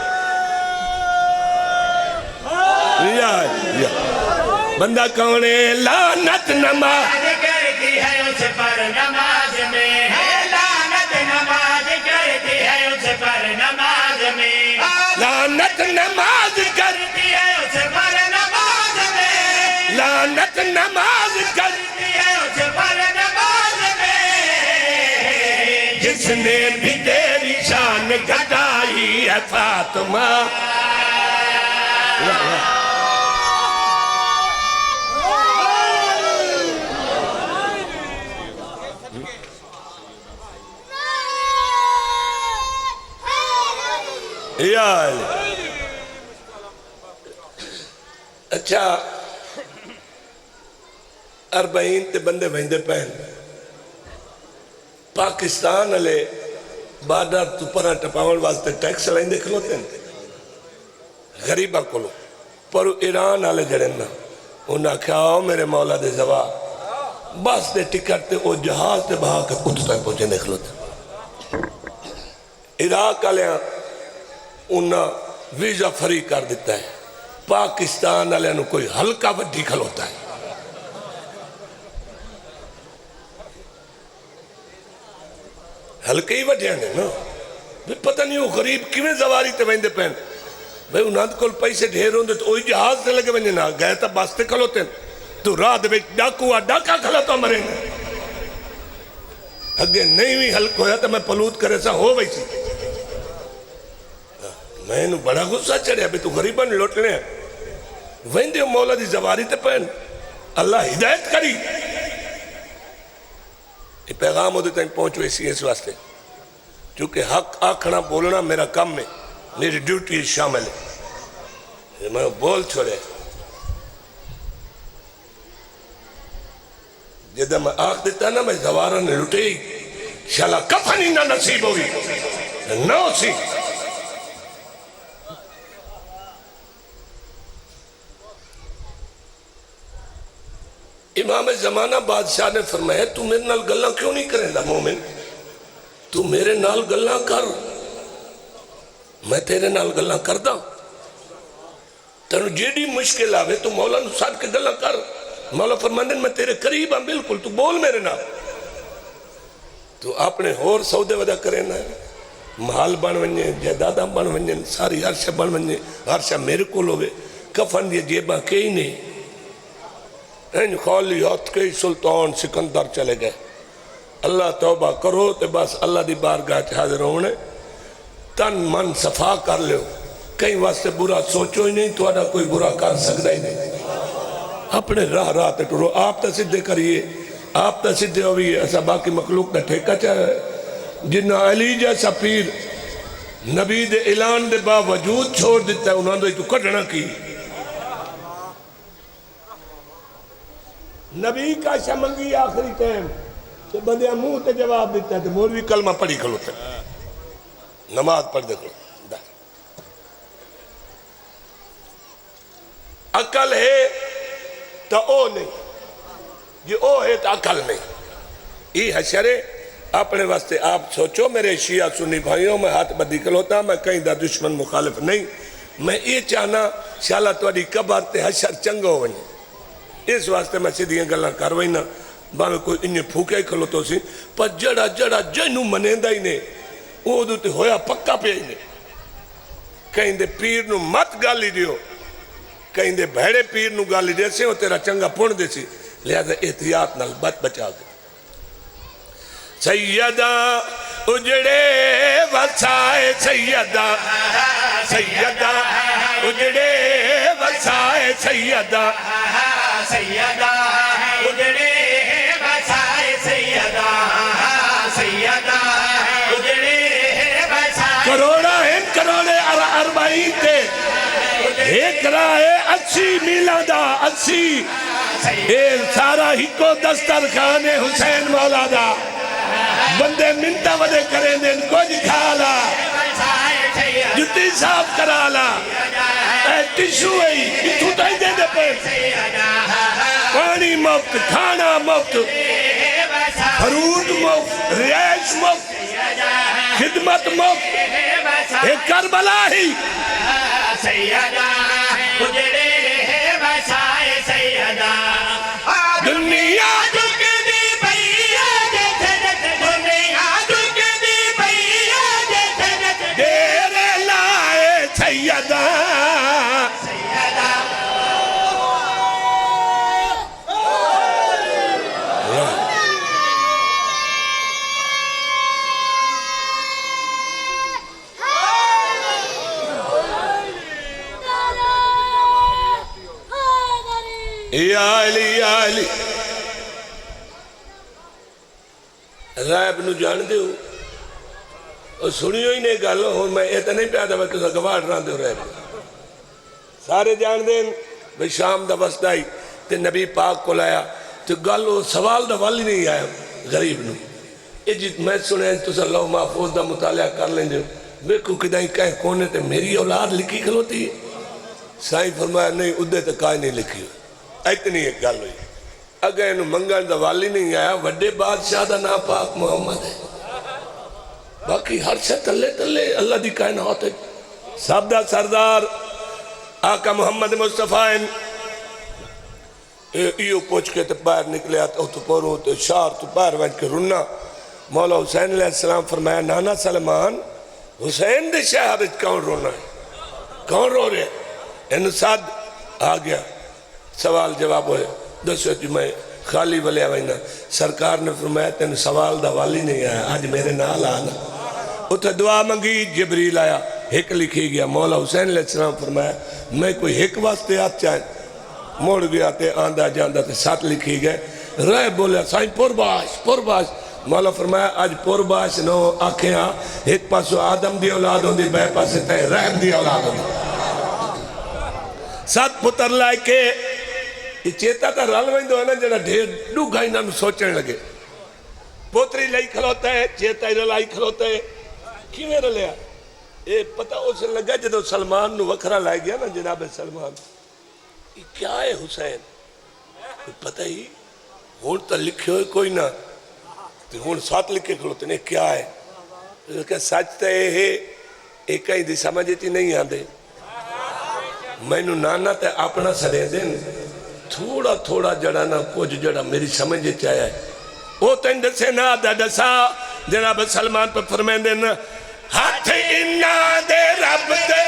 بندہ کون ہے لعنت نماز کرتی ہے اس پر نماز میں لعنت نماز کرتی ہے اس پر نماز میں لعنت نماز کرتی ہے اس پر نماز میں لعنت نماز کرتی ہے اس پر نماز میں جس نے بھی تیری شان گھٹائی ہے فاطمہ اچھا 40 تے بندے ویندے پہن پاکستان والے بارڈر تو پرا ٹپاون واسطے ٹیکس لائندے کھلوتے ہیں غریباں کولو پر ایران والے جڑے نا انہاں کہا آؤ میرے مولا دے زوا بس دے ٹکٹ تے او جہاز تے بہا کے اتنے تک پہنچے دے کھلوتے عراق والے انہاں ویزا فری کر دیتا ہے پاکستان والے نو کوئی ہلکا وڈی کھلوتا ہے ہلکے ہی وڈیاں نے نا پتہ نہیں وہ غریب کیویں زواری تے ویندے پہن بھئی انہاں کول پیسے ڈھیر ہوندے تو وہی جہاز تے لگے ونجے نہ گئے تا بس تے کھلوتے تو رات وچ ڈاکو ڈاکا کھلوتا مرے اگے نہیں بھی ہلک ہویا تو میں پلوت کرے سا ہو ویسی میں انہوں بڑا غصہ چڑھیا بھی تو غریباں لوٹ لے ویندے مولا دی زواری تے پہن اللہ ہدایت کری یہ پیغام ہوتے تک پہنچ ویسی اس واسطے چونکہ حق آکھنا بولنا میرا کم ہے میری ڈیوٹی شامل ہے میں بول چھوڑے جدہ میں آکھ دیتا نا میں زوارہ نے لٹے شالا کفن ہی نہ نصیب ہوئی نہ اسی امام زمانہ بادشاہ نے فرمایا تو میرے نال گلاں کیوں نہیں کریں دا مومن تو میرے نال گلاں کر میں تیرے نال گلاں کردہ تنو جیڑی مشکل آوے تو مولا نو ساتھ کے گلاں کر مولا فرماندے میں تیرے قریب ہوں بالکل تو بول میرے نال تو اپنے ہور سودے ودا کریں نا محال بن ونجے جائیداداں بن ونجے ساری عرشہ بن ونجے عرشہ میرے کو لوے کفن دی جیباں کئی نہیں این خالی ہاتھ کے سلطان سکندر چلے گئے اللہ توبہ کرو تے بس اللہ دی بارگاہ چ حاضر ہونے تن من صفا کر لیو کہیں واسطے برا سوچو ہی نہیں تو اڈا کوئی برا کر سکتا ہی نہیں اپنے راہ راہ تے ٹرو آپ تا سدھے کریے آپ تا سدھے ہوئیے ایسا باقی مخلوق دا ٹھیکہ چاہے جنہ علی جیسا پیر نبی دے اعلان دے باوجود چھوڑ دیتا ہے انہوں نے تو کٹنا کی نبی کا شمنگی آخری ٹائم کہ بندے منہ تے جواب دیتا ہے تو مولوی کلمہ پڑھی کھلوتے ہیں نماز پڑھ دے کھلو عقل ہے تو او نہیں یہ او ہے تو عقل نہیں یہ حشرے اپنے واسطے آپ سوچو میرے شیعہ سنی بھائیوں میں ہاتھ بدی کھلوتا میں کہیں دا دشمن مخالف نہیں میں یہ چاہنا شالا توڑی قبر تے حشر چنگو ونی اس واسطے میں سیدھیاں گلاں کروئی نا باویں کوئی انہیں پھوکے ہی کھلوتو سی پر جڑا جڑا جنوں منیندہ ہی نے وہ دوتے ہویا پکا پہ ہی نے کہیں دے پیر نو مت گالی دیو کہیں دے بھیڑے پیر نو گالی دے سے وہ تیرا چنگا پون دے سی لہذا احتیاط نال بچ بچا دے سیدہ اجڑے وسائے سیدہ سیدہ اجڑے وسائے سیدہ سیدہ اجڑے وسائے سیدہ سیدہ اجڑے وسائے کروڑا ہیں کروڑے اربعین تے ایک رائے 80 میلادہ 80 اے سارا ہی کو دسترخوان حسین مولا دا بندے منتہ ودے کریں دن کچھ کھالا جتی صاحب کرالا اے ٹشو ای اتھو تائی دے دے پر پانی مفت کھانا مفت فرود مفت ریش مفت خدمت مفت اے کربلا ہی سیدہ اجڑے وسائے سیدہ دنیا یا علی یا علی رائب نو جان دے ہو اور سنیو ہی نہیں گالو ہوں میں ایتا نہیں پیادا میں تو گواڑ رہا دے ہو رائب سارے جان دیں بھئی شام دا وسط آئی تے نبی پاک کو لایا تو گل وہ سوال دا والی نہیں آیا غریب نو یہ جی میں سنے تسا لو محفوظ دا مطالعہ کر لیں جو بیکو کدائیں کہیں کونے تے میری اولاد لکھی کھلوتی ہے سائیں فرمایا نہیں ادھے تے کائیں نہیں لکھی ہوئی اتنی ایک گل ہوئی اگر انہوں منگان دا والی نہیں آیا وڈے بادشاہ دا نا پاک محمد ہے باقی ہر شے تلے تلے اللہ دی کائنات ہے سب دا سردار آقا محمد مصطفیٰ ایو پوچھ کے تے باہر نکلے آتا تو پوروں تے شار تو باہر وجھ کے رننا مولا حسین علیہ السلام فرمایا نانا سلمان حسین دے شہادت کون رونا ہے کون رو رہے ان ساتھ آ گیا سوال جواب ہوئے دسو جی میں خالی ولی آوائینا سرکار نے فرمایا تین سوال دا والی نہیں آیا آج میرے نال آنا اتھے دعا منگی جبریل آیا ایک لکھی گیا مولا حسین علیہ السلام فرمایا میں کوئی ایک واسطے آت چاہیں موڑ گیا تے آندہ جاندہ تے ساتھ لکھی گئے رہ بولیا سائن پر باش مولا فرمایا آج پر باش نو آنکھیں ایک پاسو آدم دی اولاد ہوں دی بے پاسے تے رحم دی اولاد ہوں دی ساتھ پتر لائے کے یہ چیتا تا رل ویندو ہے نا جنا ڈھیر ڈو گائی نہ سوچنے لگے پوتری لائی کھلوتا ہے چیتا ہی رلائی کھلوتا ہے کیویں رلیا اے پتہ اسے لگا جدو سلمان نو وکھرا لائے گیا نا جناب سلمان یہ کیا ہے حسین پتہ ہی ہون تا لکھے ہوئے کوئی نہ ہون ساتھ لکھے کھلوتے ہیں کیا ہے کہ سچ تا ہے ایک کہیں دی سمجھتی نہیں آندے میں نو نانا تے اپنا سڑے دن تھوڑا تھوڑا جڑا نا کچھ جڑا میری سمجھے چاہیا ہے وہ تین دسے نا دا دسا جناب سلمان پر فرمین دن ہاتھ انا دے رب دے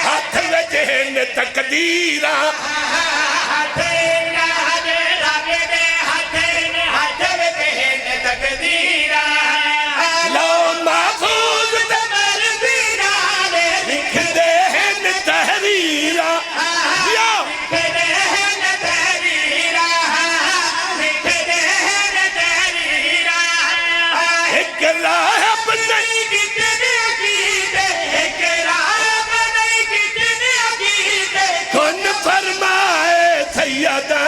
ہاتھ وجہن تقدیرہ ہاتھ انا دے رب دے ہاتھ وجہن تقدیرہ لو محفوظ دے مربیرہ لکھ دے ہن تحریرہ کن فرمائے سیدہ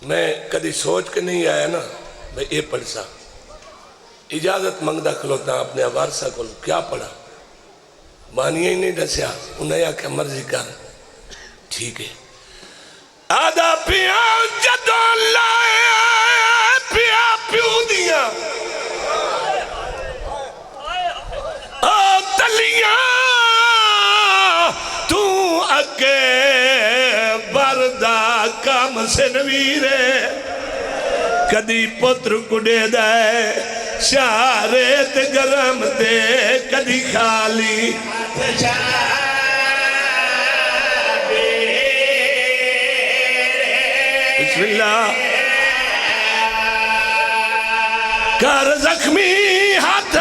میں کدی سوچ کے نہیں آیا نا میں یہ پڑھ سا اجازت منگدہ کھلوتا اپنے وارثہ کو کیا پڑھا مانیے ہی نہیں دسیا انہیں آکھا مرضی کر ٹھیک ہے آدھا پیا جدو لائے پیا پیو دیا تلیاں تو اگے بردہ کام سے نویرے کدی پتر کڑے دائے شاریت گرم دے کدی خالی بسم اللہ کر زخمی ہاتھ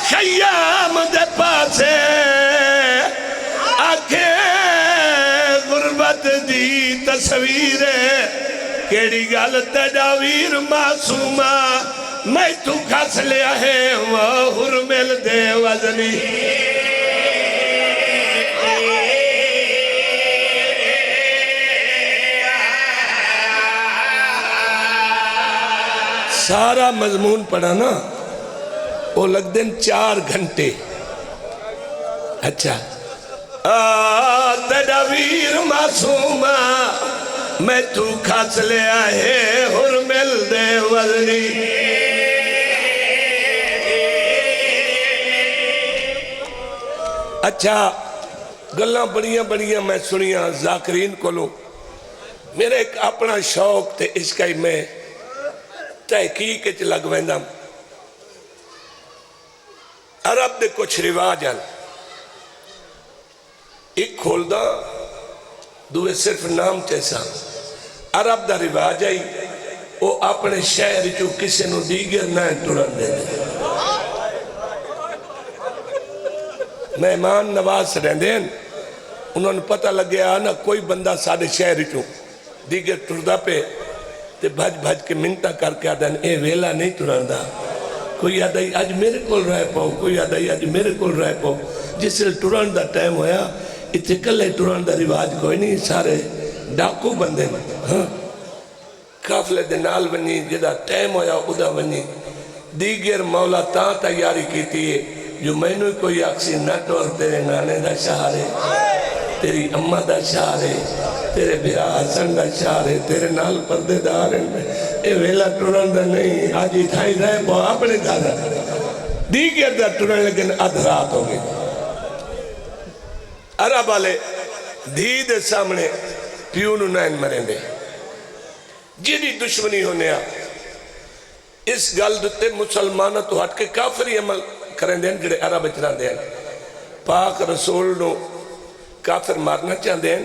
خیام دے پاسے تصویر کیڑی گل تجاویر معصومہ میں تو کھس لیا ہے وہ حرمل دے وزنی سارا مضمون پڑھا نا وہ لگ دن 4 گھنٹے اچھا تدابیر معصومہ میں تو کھاس لے آئے حرمل دے وزنی اچھا گلاں بڑیاں میں سنیاں ذاکرین کو لوں میرے ایک اپنا شوق تے اس کا ہی میں تحقیق چ لگ ویندم عرب دے کچھ رواج ہیں ایک کھول دا دوے صرف نام چیسا عرب دا رواج آئی وہ اپنے شہر چو کسی نو دیگر نہ ٹرن دے دے مہمان نواز رہن دیں انہوں نے پتہ لگیا نا کوئی بندہ سارے شہر چو دیگر ٹردہ پہ تے بھج بھج کے منتہ کر کے آدھن اے ویلا نہیں ٹرن دا کوئی آدھائی آج میرے کول رہ پاؤ کوئی آدھائی آج میرے کول رہ پاؤ جس لئے ٹرن دا ٹائم ہویا اتھے کلے ٹرن دا رواج کوئی نہیں سارے ڈاکو بندے ہاں کافلے دے نال بنی جدا ٹائم ہویا ادا بنی دیگر مولا تاں تیاری کی تھی جو میں نے کوئی اکسی نہ ٹور تیرے نانے دا شہرے تیری اممہ دا شہرے تیرے بھیرا حسن دا شہرے تیرے نال پردے دار اے ویلا ٹورن دا نہیں آج ہی تھائی رہے پو اپنے دادا دیگر دا ٹورن لیکن ادھرات ہو گئی عرب والے دھی دے سامنے پیونو نائن مریں دے جیدی دشمنی ہونے آ اس گل دتے مسلمانہ تو ہٹ کے کافری عمل کریں دیں جڑے عرب اچران دیں پاک رسول نو کافر مارنا چاہن دیں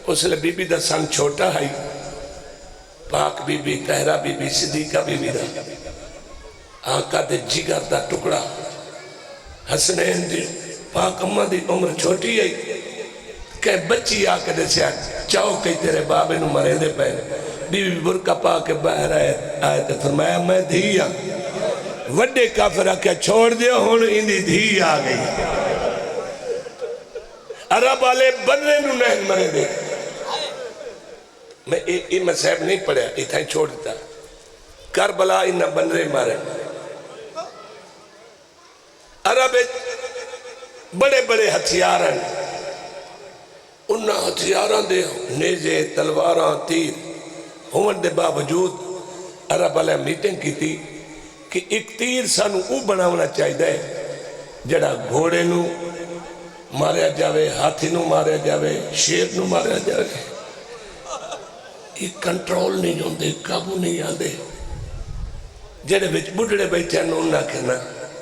اس لئے بی بی دا سن چھوٹا ہے پاک بی بی تہرہ بی بی صدیقہ بی بی دا آقا دے جگر دا ٹکڑا حسنین دی پاک اممہ دی عمر چھوٹی ہے کہ بچی آکے دے سے چاہو کئی تیرے بابے نو مرے دے پہنے بی بی برکہ پاکے باہر آئے تے فرمایا میں دھیا وڈے کافرہ کیا چھوڑ دیا ہون اندھی دھی آگئی عرب والے بننے نو نہیں مرے دے میں یہ مسئب نہیں پڑھا اتھائیں چھوڑ دیتا کربلا انہا بننے مارے عرب بڑے بڑے ہتھیارن انہا ہتھیاران دے نیزے تلواران تیر ہون دے باوجود عرب والے میٹنگ کی تھی کہ ایک تیر سانو او بناونا چاہی دے جڑا گھوڑے نو ماریا جاوے ہاتھی نو ماریا جاوے شیر نو ماریا جاوے یہ کنٹرول نہیں ہوندے قابو نہیں آندے جڑے بچ بڑھڑے بیٹھے نو نہ کہنا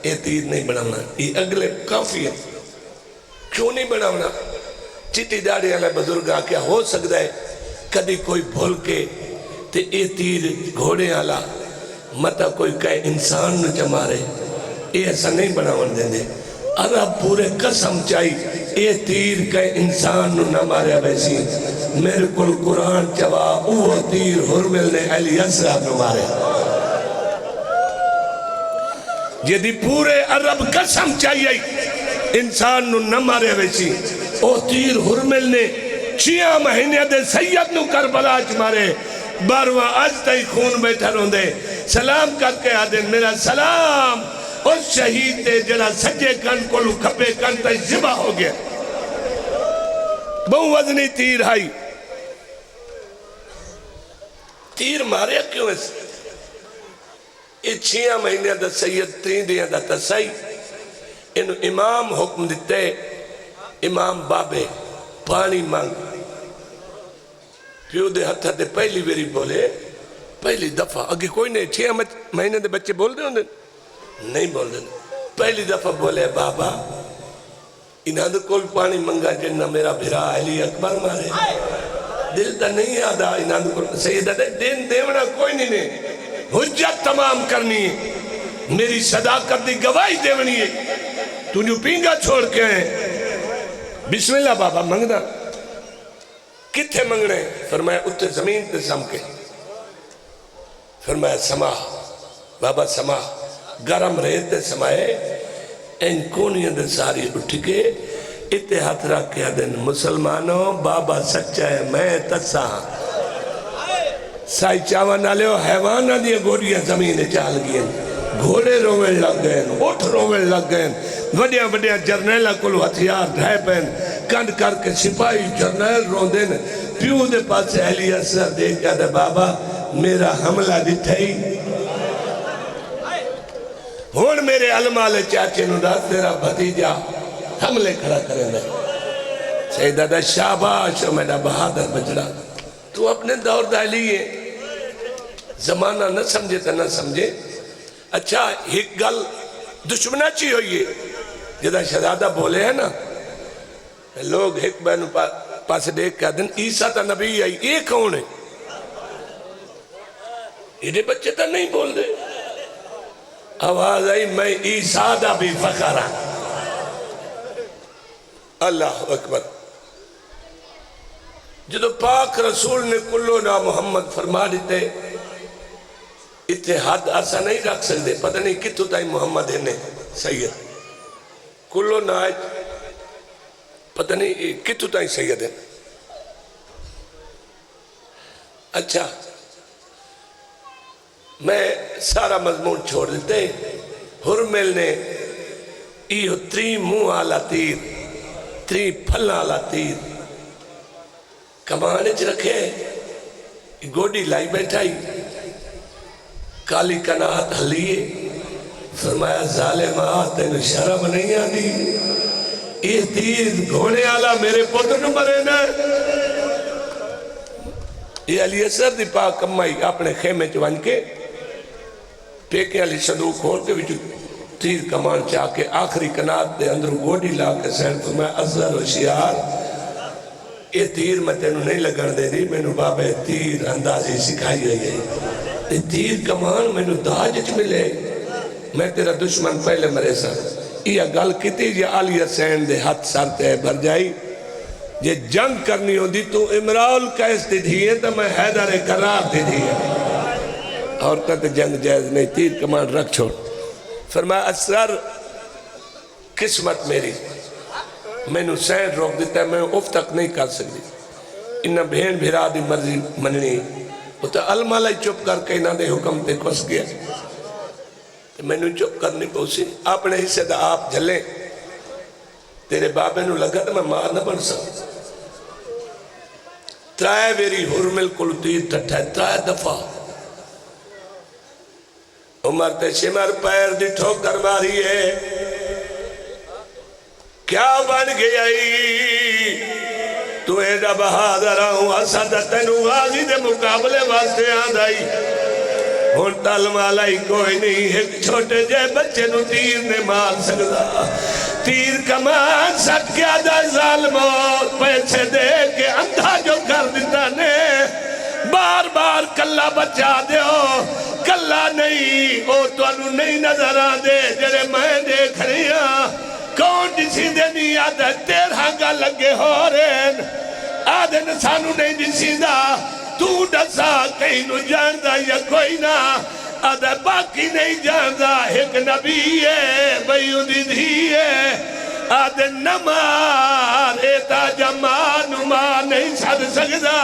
یہ تیر نہیں بناونا یہ اگلے کافی ہے کیوں نہیں بناونا چیٹی داڑی والے بزرگ آکیا ہو سکتا ہے کدی کوئی بھول کے تے یہ تیر گھوڑے والا متا کوئی کہے انسان نو جمارے یہ ایسا نہیں بناون دیں دے عرب پورے قسم چاہی یہ تیر کہے انسان نو نہ مارے ویسی میرے کل قرآن چوا اوہ تیر حرمل نے علی اسرہ نو مارے یہ دی پورے عرب قسم چاہیے انسان نو نہ مارے ویسی او تیر حرمل نے 6 مہینے دے سید نو کربلا چ مارے 12واں آج تائی خون بیٹھا رہن دے سلام کر کے آدھیں میرا سلام اس شہید تے جڑا سجے کن کلو کھپے کن تائی زبا ہو گیا بہو وزنی تیر ہائی تیر مارے کیوں اس یہ 6 مہینے دا سید 3 دیا دا تسائی انہوں امام حکم دیتے امام بابے پانی مانگ پیو دے ہتھا دے پہلی ویری بولے پہلی دفعہ اگے کوئی نہیں 6 مہینے دے بچے بول دے ہوندے نہیں بول دے پہلی دفعہ بولے بابا انہاں دے کول پانی منگا جنہ میرا بھرا علی اکبر مارے دل تا نہیں آدھا انہاں دے کول سیدہ دے دین دیونا کوئی نہیں حجت تمام کرنی ہے میری صداقت دی گواہی دیونی ہے تو نیو پینگا چھوڑ کے ہیں بسم اللہ بابا منگنا کتھے منگنے فرمایا اتھے زمین تے سم کے فرمایا سما بابا سما گرم رہتے سمائے این کونی اندر ساری اٹھ کے اتے ہاتھ رکھ کے دن مسلمانوں بابا سچا ہے میں تسا سائی چاوہ نالے ہو حیوانہ دیا گوڑیاں زمین چال گئے گھوڑے روے لگ گئے اٹھ روے لگ گئے وڈیاں وڈیاں جرنیلہ کلو ہتھیار ڈھائے پہن کند کر کے سپاہی جرنیل رو دین پیو دے پاس اہلی اثر دیکھ جا دے بابا میرا حملہ دٹھائی ہون میرے علمالے چاچے نو دا تیرا بھتیجا حملے کھڑا کریں دے سیدہ دا شاباش میرا بہادر بجڑا تو اپنے دور دا لیے زمانہ نہ سمجھے تا نہ سمجھے اچھا ایک گل دشمنہ چی ہوئی ہے جدہ شہزادہ بولے ہیں نا لوگ ایک بہنو پاس دیکھ کے دن عیسیٰ تا نبی آئی، یہ کون ہے؟ یہ بچے تا نہیں بول دے. آواز آئی میں عیسیٰ دا بھی فخر ہاں. اللہ اکبر. جدو پاک رسول نے کلو نا محمد فرما دیتے، اتنے حد ایسا نہیں رکھ سکتے، پتہ نہیں کتوں تائی محمد ہے سید کلو نا، پتہ نہیں کتوں تائی سید ہے. اچھا میں سارا مضمون چھوڑ دیتے. ہرمل نے ایو 3 منہ آلا تیر، 3 پھل آلا تیر کمانے چ رکھے، گوڑی لائی بیٹھائی، کالی کنات ہلیے. فرمایا ظالمہ تین شرم نہیں آدھی، یہ تیر گھوڑے آلا میرے پتر نو مرے نا. یہ علی اصغر دی پاک کمائی اپنے خیمے چوان کے پیکے علی صندوق کھول کے وچ تیر کمان چاہ کے آخری کنات دے اندر گوڑی لا کے سین. فرمایا اصغر ہوشیار، یہ تیر میں تینوں نہیں لگن دے دی، میں نو بابے تیر اندازی سکھائی ہوئی ہے. یہ تیر کمان میں نو داجت ملے، میں تیرا دشمن پہلے مرے سا. یہ گل کیتی جی علی حسین دے ہاتھ سرتے بھر جائی. یہ جنگ کرنی ہو دی تو امراؤ القیس دی دھیئے تو میں حیدر کرار دی دھیئے. عورتہ تے جنگ جائز نہیں، تیر کمان رکھ چھوڑ. فرمایا اصغر قسمت میری، میں نو سین روک دیتا ہے، میں اف تک نہیں کر سکتی. انہا بھین بھیرا دی مرضی مننی، وہ تو علمہ چپ کر کے انہا دے حکم تے کھس گیا. میں نو چپ کرنی پوسی، اپنے حصے دا آپ جھلیں. تیرے بابے نو لگا تو میں مار نہ بن سکتا. 3 ویری ہرمل کل تیر ٹھٹھا ہے، 3 دفعہ. عمر تے شمر پیر دی ٹھوکر ماری ہے. کیا بن گیا تو ایڈا بہادر ہوں، اسد تینو غازی دے مقابلے واسطے آدھائی. ہون تل مالائی کوئی نہیں، ایک چھوٹے جے بچے نو تیر نے مار سکتا. تیر کمان سٹ کے آدھا ظالمو پیچھے دے کے اندھا جو کر دیتا نے. بار بار کلا بچا دیو، کلا نہیں او تو انو نہیں نظر آدھے جڑے میں دیکھ رہی ہاں. کون جسی دے نہیں آدھا 13 گا لگے ہو رہن، آدھے نسانو نہیں جسی دا تو ڈسا کہیں نو جاندہ یا کوئی نہ. آدھے باقی نہیں جاندہ ایک نبی ہے بھئیوں دی دھی ہے. آدھے نمار ایتا جمان ماں نہیں چھڑ سکتا.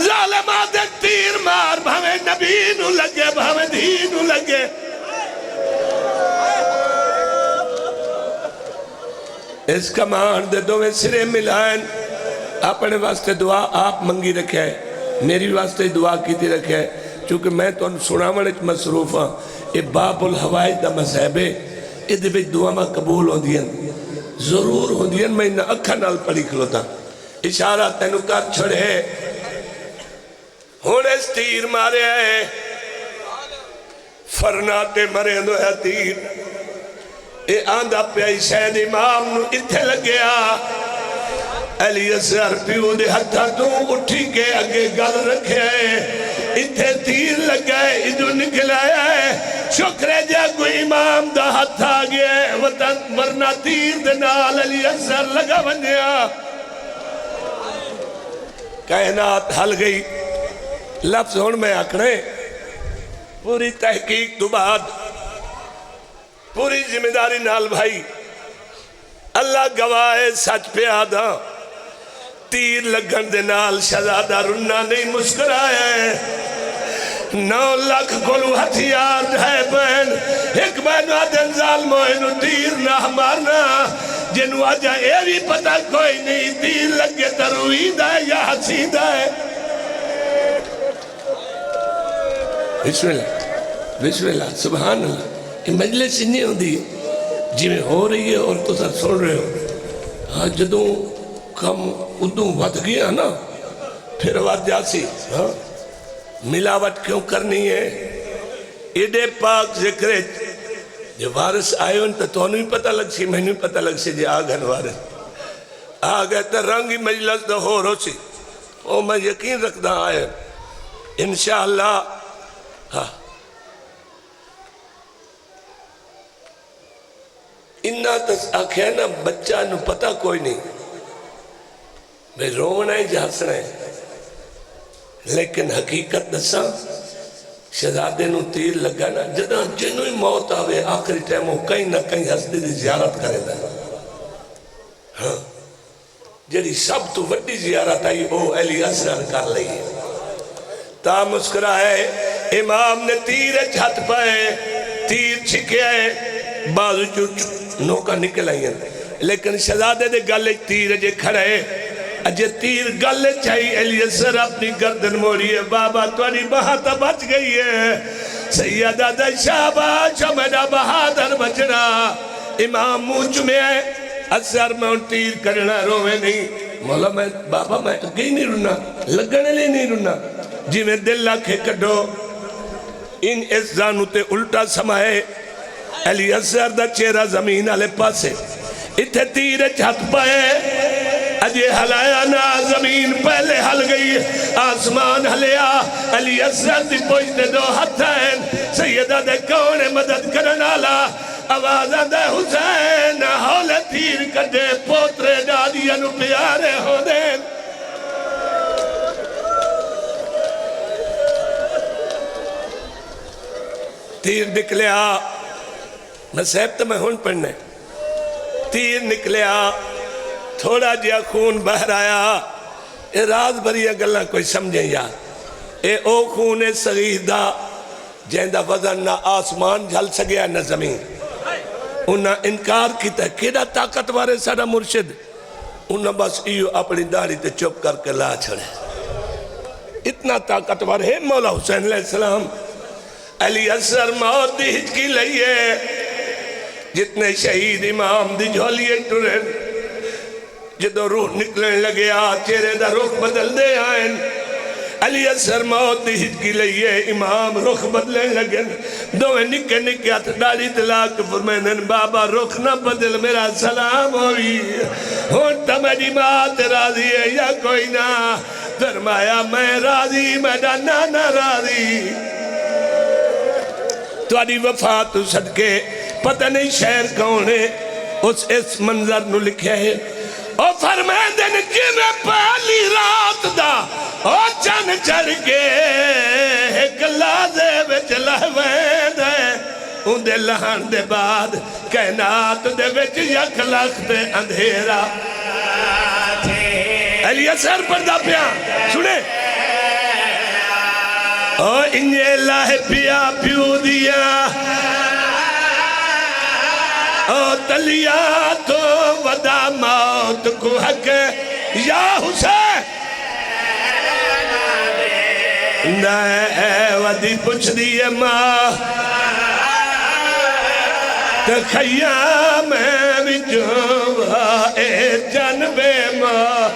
ظالم آدھے تیر مار بھامے نبی نو لگے بھامے دھی نو لگے. اس کمان دے دوے سرے ملائن. اپنے واسطے دعا آپ منگی رکھے، میری واسطے دعا کیتی رکھے، چونکہ میں تو ان سناوڑ اچ مصروف ہاں. یہ باب الحوائد دا مذہب ہے، یہ دے بچ دعا میں قبول ہو دین ضرور ہو دین. میں انہا اکھا نال پڑھی کھلوتا. اشارہ تینو کر چھڑے ہونے اس تیر مارے آئے، فرناتے مرے دو ہے تیر. اے آندھا پیائی شہد امام نو اتھے لگیا. علی اصغر پیو دے ہتھا تو اٹھی کے اگے گل رکھے آئے، اتھے تیر لگائے ادھو نکلائے آئے. شکرے جا کوئی امام دا ہتھا گئے ورنہ تیر دے نال علی اصغر لگا بنیا. کائنات حل گئی. لفظ ہون میں آکھنے پوری تحقیق تو بعد پوری ذمہ داری نال بھائی اللہ گواہ سچ پہ آدھا. تیر لگن دے نال شہزادہ رنہ نہیں مسکرایا ہے. 9 لاکھ کلو ہتھیار ہے بہن، ایک بہن آدھن ظالمو انہوں تیر نہ مارنا. جنہوں آجا اے بھی پتہ کوئی نہیں تیر لگے تروید ہے یا حسید ہے. بسم اللہ بسم اللہ سبحان اللہ. یہ مجلس نہیں ہوں دی جی میں ہو رہی ہے اور تو سر سن رہے ہو. ہاں جدوں کم ادوں ود گیا نا پھر واد جاسی. ملاوٹ کیوں کرنی ہے؟ ایڈے پاک ذکر جو وارث آئے ان تو نہیں پتہ لگ سی، میں نہیں پتہ لگ سی جی آگھن وارث. آ گئے تو رنگ ہی مجلس دا ہو رو سی او میں یقین رکھدا آئے انشاءاللہ ہاں انہا تس آکھیا نا بچہ نو پتہ کوئی نہیں میں رونا ہے جا ہسنا ہے لیکن حقیقت دساں شہزادے نو تیر لگا نا جدہ جنوی موت آوے آخری ٹائم ہو کہیں نہ کہیں ہستے دی زیارت کرے دا ہاں جڑی سب تو وڈی زیارت آئی او علی اصغر کر لئی تا مسکرا ہے امام نے تیر چھت پائے تیر چھکے آئے بازو چوچ نوکا نکل آئی ہیں لیکن شہزادے دے گلے تیر جے کھڑے اجے تیر گلے چاہی علی اصغر اپنی گردن موڑی ہے بابا توڑی بہتا بچ گئی ہے سیدہ دا شاباش میرا بہادر بچنا امام موچ میں ہے اثر میں ان تیر کرنا روے نہیں مولا میں بابا میں گئی نہیں رونا لگنے لے نہیں رونا جی میں دل لاکھے کڑو ان اس زانو تے الٹا سمائے علی اصغر دا چہرہ زمین آلے پاسے اتھے تیر چھت پائے اجے ہلایا نا زمین پہلے ہل گئی آسمان ہلیا علی اصغر دی پوچھتے دو ہتھ ہیں سیدہ دے کونے مدد کرنالا آوازہ دے حسین ہول تیر کدے پوترے ڈادیا نو پیارے ہو دیں تیر نکلیا نصیب تو میں ہون پڑھنے تیر نکلیا تھوڑا جیا خون بہر آیا اے راز بھری گلہ کوئی سمجھیں یار اے او خون صغیر دا جہندہ وزن نہ آسمان جھل سگیا نہ زمین انہاں انکار کیتا کیڑا طاقت وارے سارا مرشد انہاں بس ایو اپنی داڑھی تے چپ کر کے لا چھڑے اتنا طاقت وارے ہے مولا حسین علیہ السلام علی اصغر موت دی ہچکی لئیے جتنے شہید امام دی جھولیے ٹرین جدو روح نکلنے لگے چہرے دا رخ بدل دے آئین علی اصغر موت دی ہچکی لئیے امام رخ بدلنے لگے دوے نکے نکے ہاتھ ڈالی طلاق فرمائنن بابا رخ نہ بدل میرا سلام ہوئی ہونتا میری مات راضی ہے یا کوئی نہ فرمایا میں راضی میرا نانا راضی تواڈی وفا تو صدقے پتہ نہیں شہر کون ہے اس منظر نو لکھے ہے او فرمائے دن کی میں پہلی رات دا او چن چڑھ کے ایک لازے وچ لہوین ہے ان دے لہن دے بعد کائنات دے وچ یک لکھ دے اندھیرا علی اصغر پردہ پیا سنے او انجے لاہ پیا پیو دیا او تلیا تو ودا موت کو حق یا حسین نئے ودی پچھ دیئے ماں تخیام وجوہ اے جنبے ماں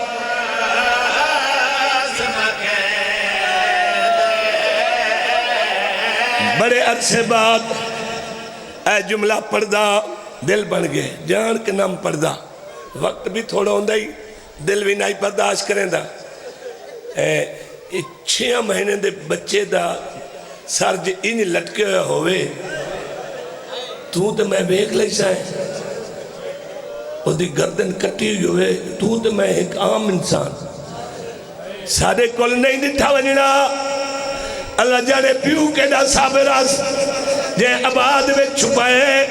بڑے عرصے بعد اے جملہ پردہ دل بن گئے جان کے نام پردہ وقت بھی تھوڑا ہوندہ ہی دل بھی نہیں برداشت کریں دا 6 مہینے دے بچے دا سر جے انہیں لٹکے ہوئے تو تے میں بیک لئی سائیں وہ دی گردن کٹی ہوئے تو تے میں ایک عام انسان سارے کول نہیں دٹھا ونجنا اللہ جانے پیو کے دا صابراس جے آباد میں چھپائے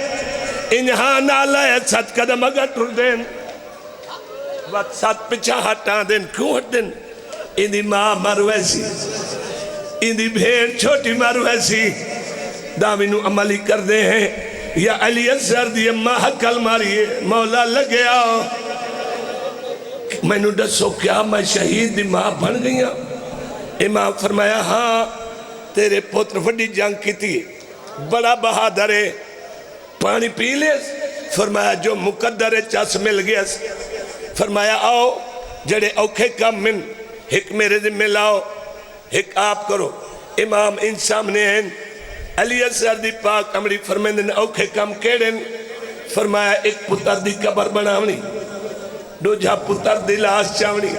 انہاں نالا ہے سات قدم اگر ٹر دین وقت سات پچھا ہٹا دین کیوں ہٹ دین اندھی ماں مرو ایسی اندھی بھیڑ چھوٹی مرو ایسی دامنو عملی کر دے ہیں یا علی اصغر دی اماں حقل ماری مولا لگے آؤ میں نو ڈسو کیا میں شہید دی ماں بن گئیاں امام فرمایا ہاں تیرے پوتر وڈی جنگ کی تھی بڑا بہادر ہے پانی پی لے فرمایا جو مقدر چاس مل گیا فرمایا آؤ جڑے اوکھے کام من ایک میرے ذمہ لاؤ ایک آپ کرو امام ان سامنے ہیں علی اصغر دی پاک امری فرمائندن اوکھے کام کیڑن فرمایا ایک پتر دی قبر بناونی دوجا پتر دی لاش چاونی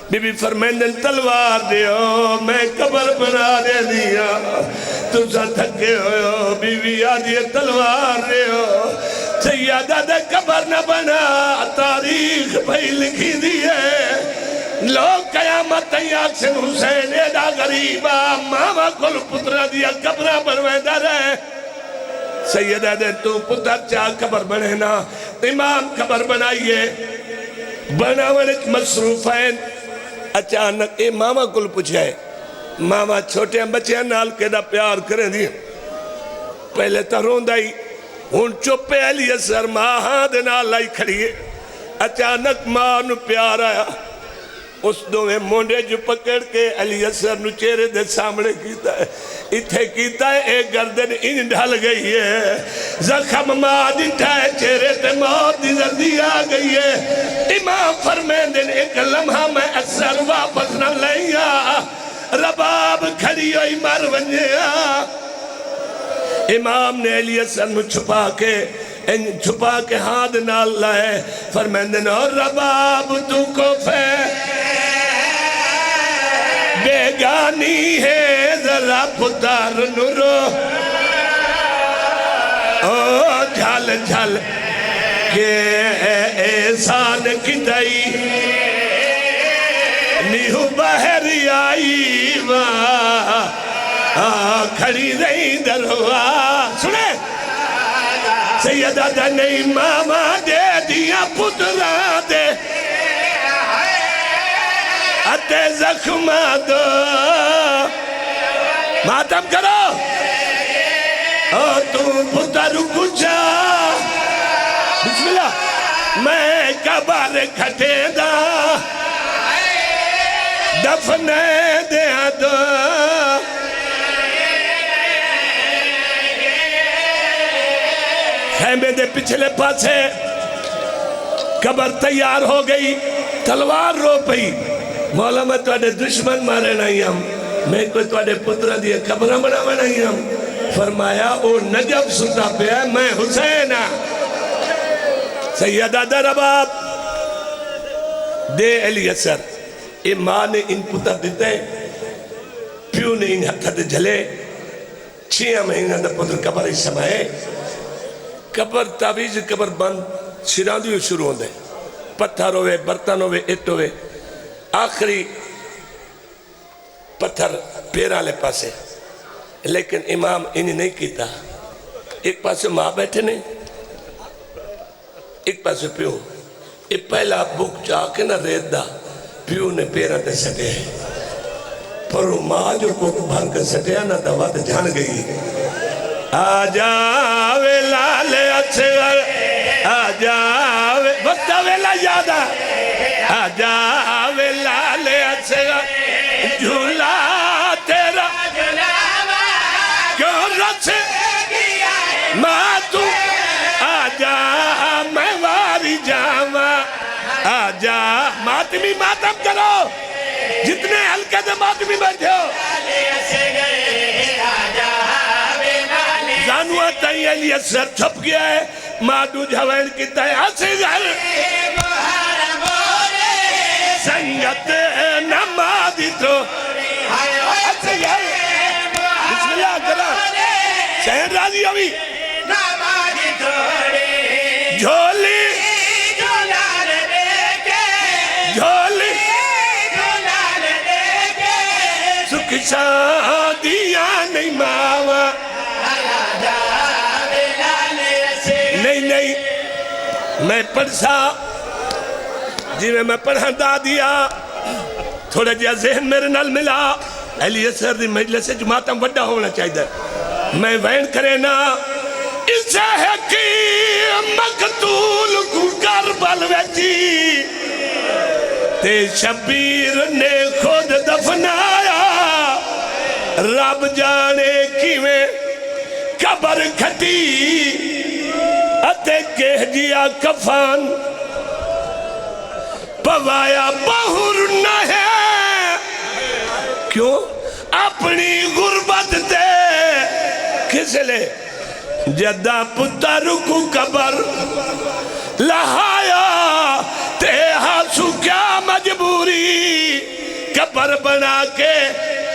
بی بی فرمیندن تلوار دیو میں قبر بنا دے دیا تُسا تھکے ہوئے بی بی آدھی تلوار دیو سیادہ دے قبر نہ بنا تاریخ بھئی لکھی دیئے لوگ قیامت یاکسن حسین ایڈا غریبا ماما کل پترہ دیا قبرہ بنوے در ہے سیدہ دے تو پتر چاہ قبر بنے نا امام قبر بنائیے بناوڑک مصروفین اچانک اے ماما کل پوچھے ماما چھوٹے بچے نال کے دا پیار کریں دی پہلے تا روندائی ہون چپے علی اثر ماں دینا لائی کھڑیے اچانک ماں نو پیار آیا اس دو میں مونڈے جو پکڑ کے علی اثر نو چہرے دے سامنے کیتا ہے اتھے کیتا ہے ایک گردن ان ڈھل گئی ہے زخم ماں دٹھا ہے چہرے تے موت دی زردی آ گئی ہے امام فرمیندن ایک لمحہ میں اثر واپس نہ لیا رباب کھڑی ہوئی مر ونیا امام نے علی اثر نو چھپا کے ہاتھ نال لائے فرمیندن اور رباب تو کو فے بیگانی ہے ذرا پتر نورو او جھل جھل کے احسان کی دائی نیہو بہری آئی کھڑی رہی دروا سنے سیدہ دا نہیں ماما دے دیا پترہ دے اتے زخمہ دو ماتم کرو تو پتر کچھا بسم اللہ میں کبار کھٹے دا دفنے دیا دو خیمے دے پچھلے پاسے قبر تیار ہو گئی تلوار رو پئی مولا میں توڑے دشمن مارے نہیں ہم میں کوئی توڑے پترہ دیئے قبرہ بناوے نہیں ہم فرمایا او نجف ستا پہ ہے میں حسین سیدہ در رباب دے علی اثر اے ماں نے ان پتر دیتے پیو نے ان ہتھا دے جھلے 6 مہینہ دا پتر قبر ہی سمائے قبر تعویز قبر بند شیراندیو شروع ہوں دے پتھر ہوئے برتن ہوئے اٹ ہوئے آخری پتھر پیرا لے پاسے لیکن امام انہیں نہیں کیتا ایک پاسے ماں بیٹھے نہیں ایک پاسے پیو ایک پہلا بک چاہ کے نہ ریت دا پیو نے پیرا تے سٹے پرو ماں جو بک بھر کے سٹے نہ دوا تے جان گئی آجاوے لالے اچھر آجاوے وقت ویلا یادا آجاوے لالے اچھر جھولا تیرا کیوں رچ ماں تو آجا میں واری جاما آجا ماتمی ماتم کرو جتنے ہلکے دے ماتمی بیٹھے ہو زانوہ تائی علی اثر چھپ گیا ہے مادو جھوین کی تائی اصغر سنگت نمازی تو اصغر بسم اللہ کرا شہر راضی ہوئی جھولی جھولی سکھ شادیاں نہیں ماوا نہیں میں پڑھسا جی میں پڑھا دا دیا تھوڑا جیا ذہن میرے نال ملا علی اثر دی مجلس سے جماعتاں وڈا ہونا چاہیے میں وین کرے نا اسے حقیم مقتول کو کربل ویچی تے شبیر نے خود دفنایا رب جانے کیویں قبر کھٹی اتے کہہ جیا کفان پوایا بہر نہ ہے کیوں اپنی غربت دے کس لے جدہ پتر کو قبر لہایا تے کیا مجبوری قبر بنا کے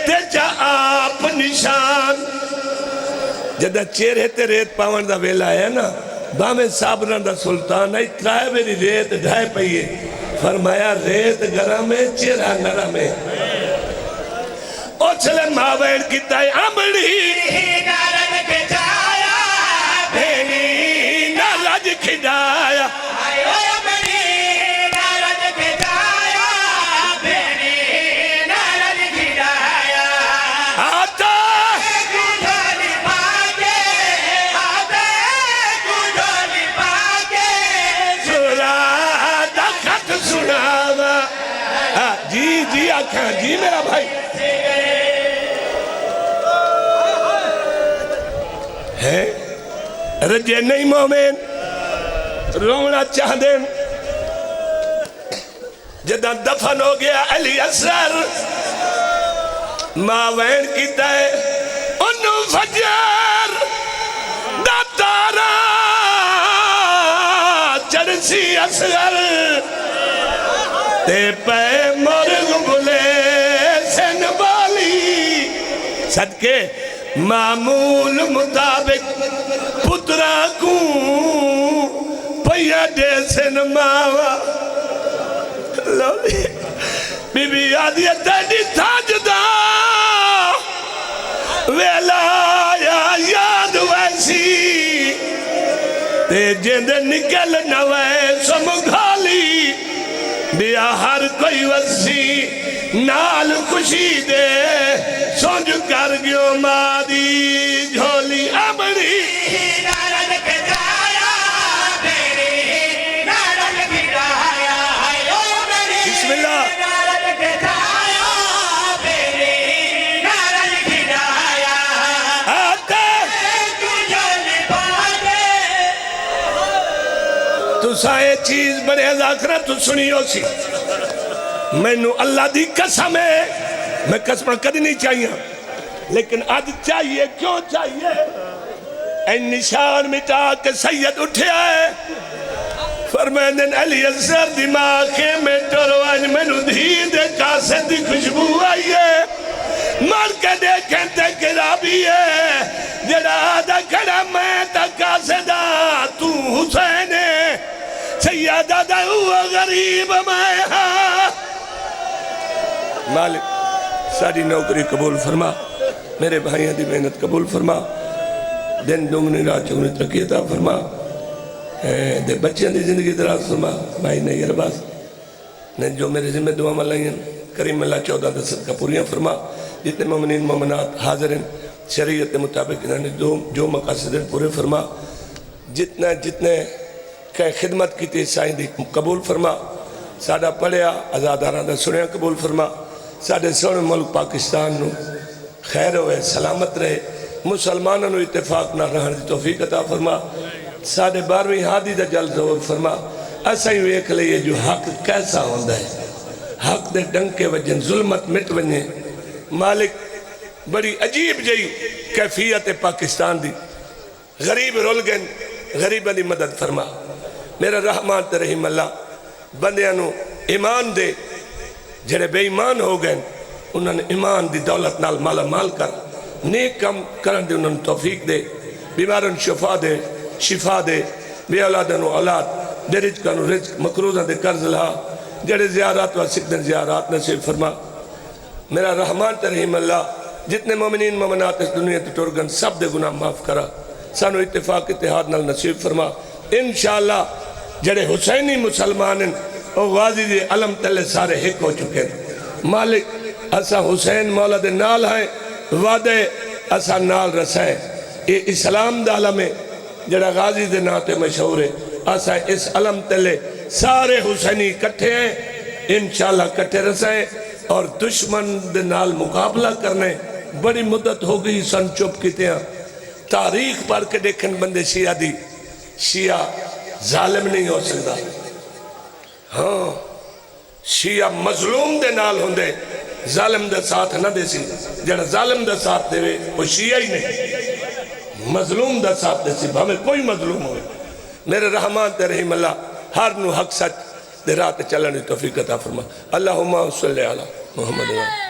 تے جا آپ نشان جدہ چہرے تے ریت پاون دا ویلا ہے نا بامے صابران دا سلطان ہے ترائے میری ریت ڈھائے پئیے فرمایا ریت گرم ہے چہرہ نرم ہے اوچھلے ماوین کی تائے امڑی نارد کھجایا بھینی نالج کھڈایا نارد کھجایا بھینی نارد کھجایا آتا گنڈولی پاکے آتے گنڈولی پاکے سورا دا خط سناوا جی جی آکھاں جی میرا بھائی ہے رجے نہیں مومن رونا چاہ دیں جدہ دفن ہو گیا علی اصغر ماوین کی دائے انو فجر داتارا چڑسی اصغر تے پہ مرگ بلے سنبالی صدقے معمول مطابق پترا کو پیا دے سنماوا لولی بی بی آدیت تیڈی تاجدہ ویلا یا یاد ویسی تے جند نکل نوے سمگھالی بیا ہر کوئی وسی نال خوشی دے سونج کر گیو مادی جھولی امڑی نارد کھجایا بھینی نارد کھجایا بسم اللہ نارد کھجایا بھینی نارد کھجایا آتے گنڈولی پاکے تو سائے چیز بڑے ذاکرہ تو سنیو سی میں نو اللہ دی قسم ہے میں قسمہ کدی نہیں چاہیے لیکن آج چاہیے کیوں چاہیے این نشان مٹا کے سید اٹھے آئے فرمائندن علی اصغر دماغے میں ٹرواج میں نو دھید کاسے دی خوشبو آئیے مار کے دیکھیں تے گرابی ہے جڑا دا کھڑا میں تا کاسے دا تو حسین ہے سیدہ دا ہوا غریب میں ہاں مالک ساری نوکری قبول فرما میرے بھائیاں دی محنت قبول فرما دن دنگنی رات چگنی ترقی عطا فرما دے بچیاں دی زندگی دراز فرما بھائی نہیں عرباس نے جو میرے ذمہ دعا ملائیں کریم اللہ 14 کا پوریاں فرما جتنے مومنین مومنات حاضر ہیں شریعت مطابق انہوں جو مقاصد پورے فرما جتنے کہ خدمت کی تی سائیں دی قبول فرما ساڑھا پڑھیا آزاداراں دا سنیا قبول فرما ساڑھے سونے ملک پاکستان نو خیر ہوئے سلامت رہے مسلمانوں نو اتفاق نہ رہن دی توفیق عطا فرما ساڑھے 12ویں ہادی دا جل ظہور فرما ایسا ہی ایک لئے جو حق کیسا ہوندہ ہے حق دے ڈنگ کے وجہ ظلمت مٹ ونجے مالک بڑی عجیب جئی کیفیت پاکستان دی غریب رول گئن غریبہ دی مدد فرما میرا رحمان تے رحیم اللہ بندیاں نو ایمان دے جڑے بے ایمان ہو گئے انہوں نے ایمان دی دولت نال مالا مال کر نیک کم کرن دے انہوں نے توفیق دے بیمارن شفا دے بے اولادن و اولاد دے رزقن و رزق مقروضہ دے قرض لہا جڑے زیارات و سکدن زیارات نصیب فرما میرا رحمان تے رحیم اللہ جتنے مومنین مومنات اس دنیا تے ٹرگن سب دے گناہ معاف کرا سانو اتفاق اتحاد نال نصیب فرما انشاءاللہ جڑے حسینی مسلمان او غازی دے علم تلے سارے حق ہو چکے مالک اسا حسین مولا دے نال ہیں وعدے اسا نال رسائیں یہ اسلام دا علم ہے جڑا غازی دے ناتے مشہور ہے اسا اس علم تلے سارے حسینی کٹھے ہیں انشاءاللہ کٹھے رسائیں اور دشمن دے نال مقابلہ کرنے بڑی مدت ہو گئی سن چپ کیتے ہیں تاریخ پڑھ کے دیکھن بندے شیعہ دی شیعہ ظالم نہیں ہو سکتا ہاں شیعہ مظلوم دے نال ہوندے ظالم دے ساتھ نہ دے سی جڑا ظالم دے ساتھ دے وہ شیعہ ہی نہیں مظلوم دے ساتھ دے سی ہمیں کوئی مظلوم ہوئے میرے رحمان تے رحیم اللہ ہر نو حق سچ دے راہ تے چلن دی توفیق عطا فرما اللہم صلی علی محمد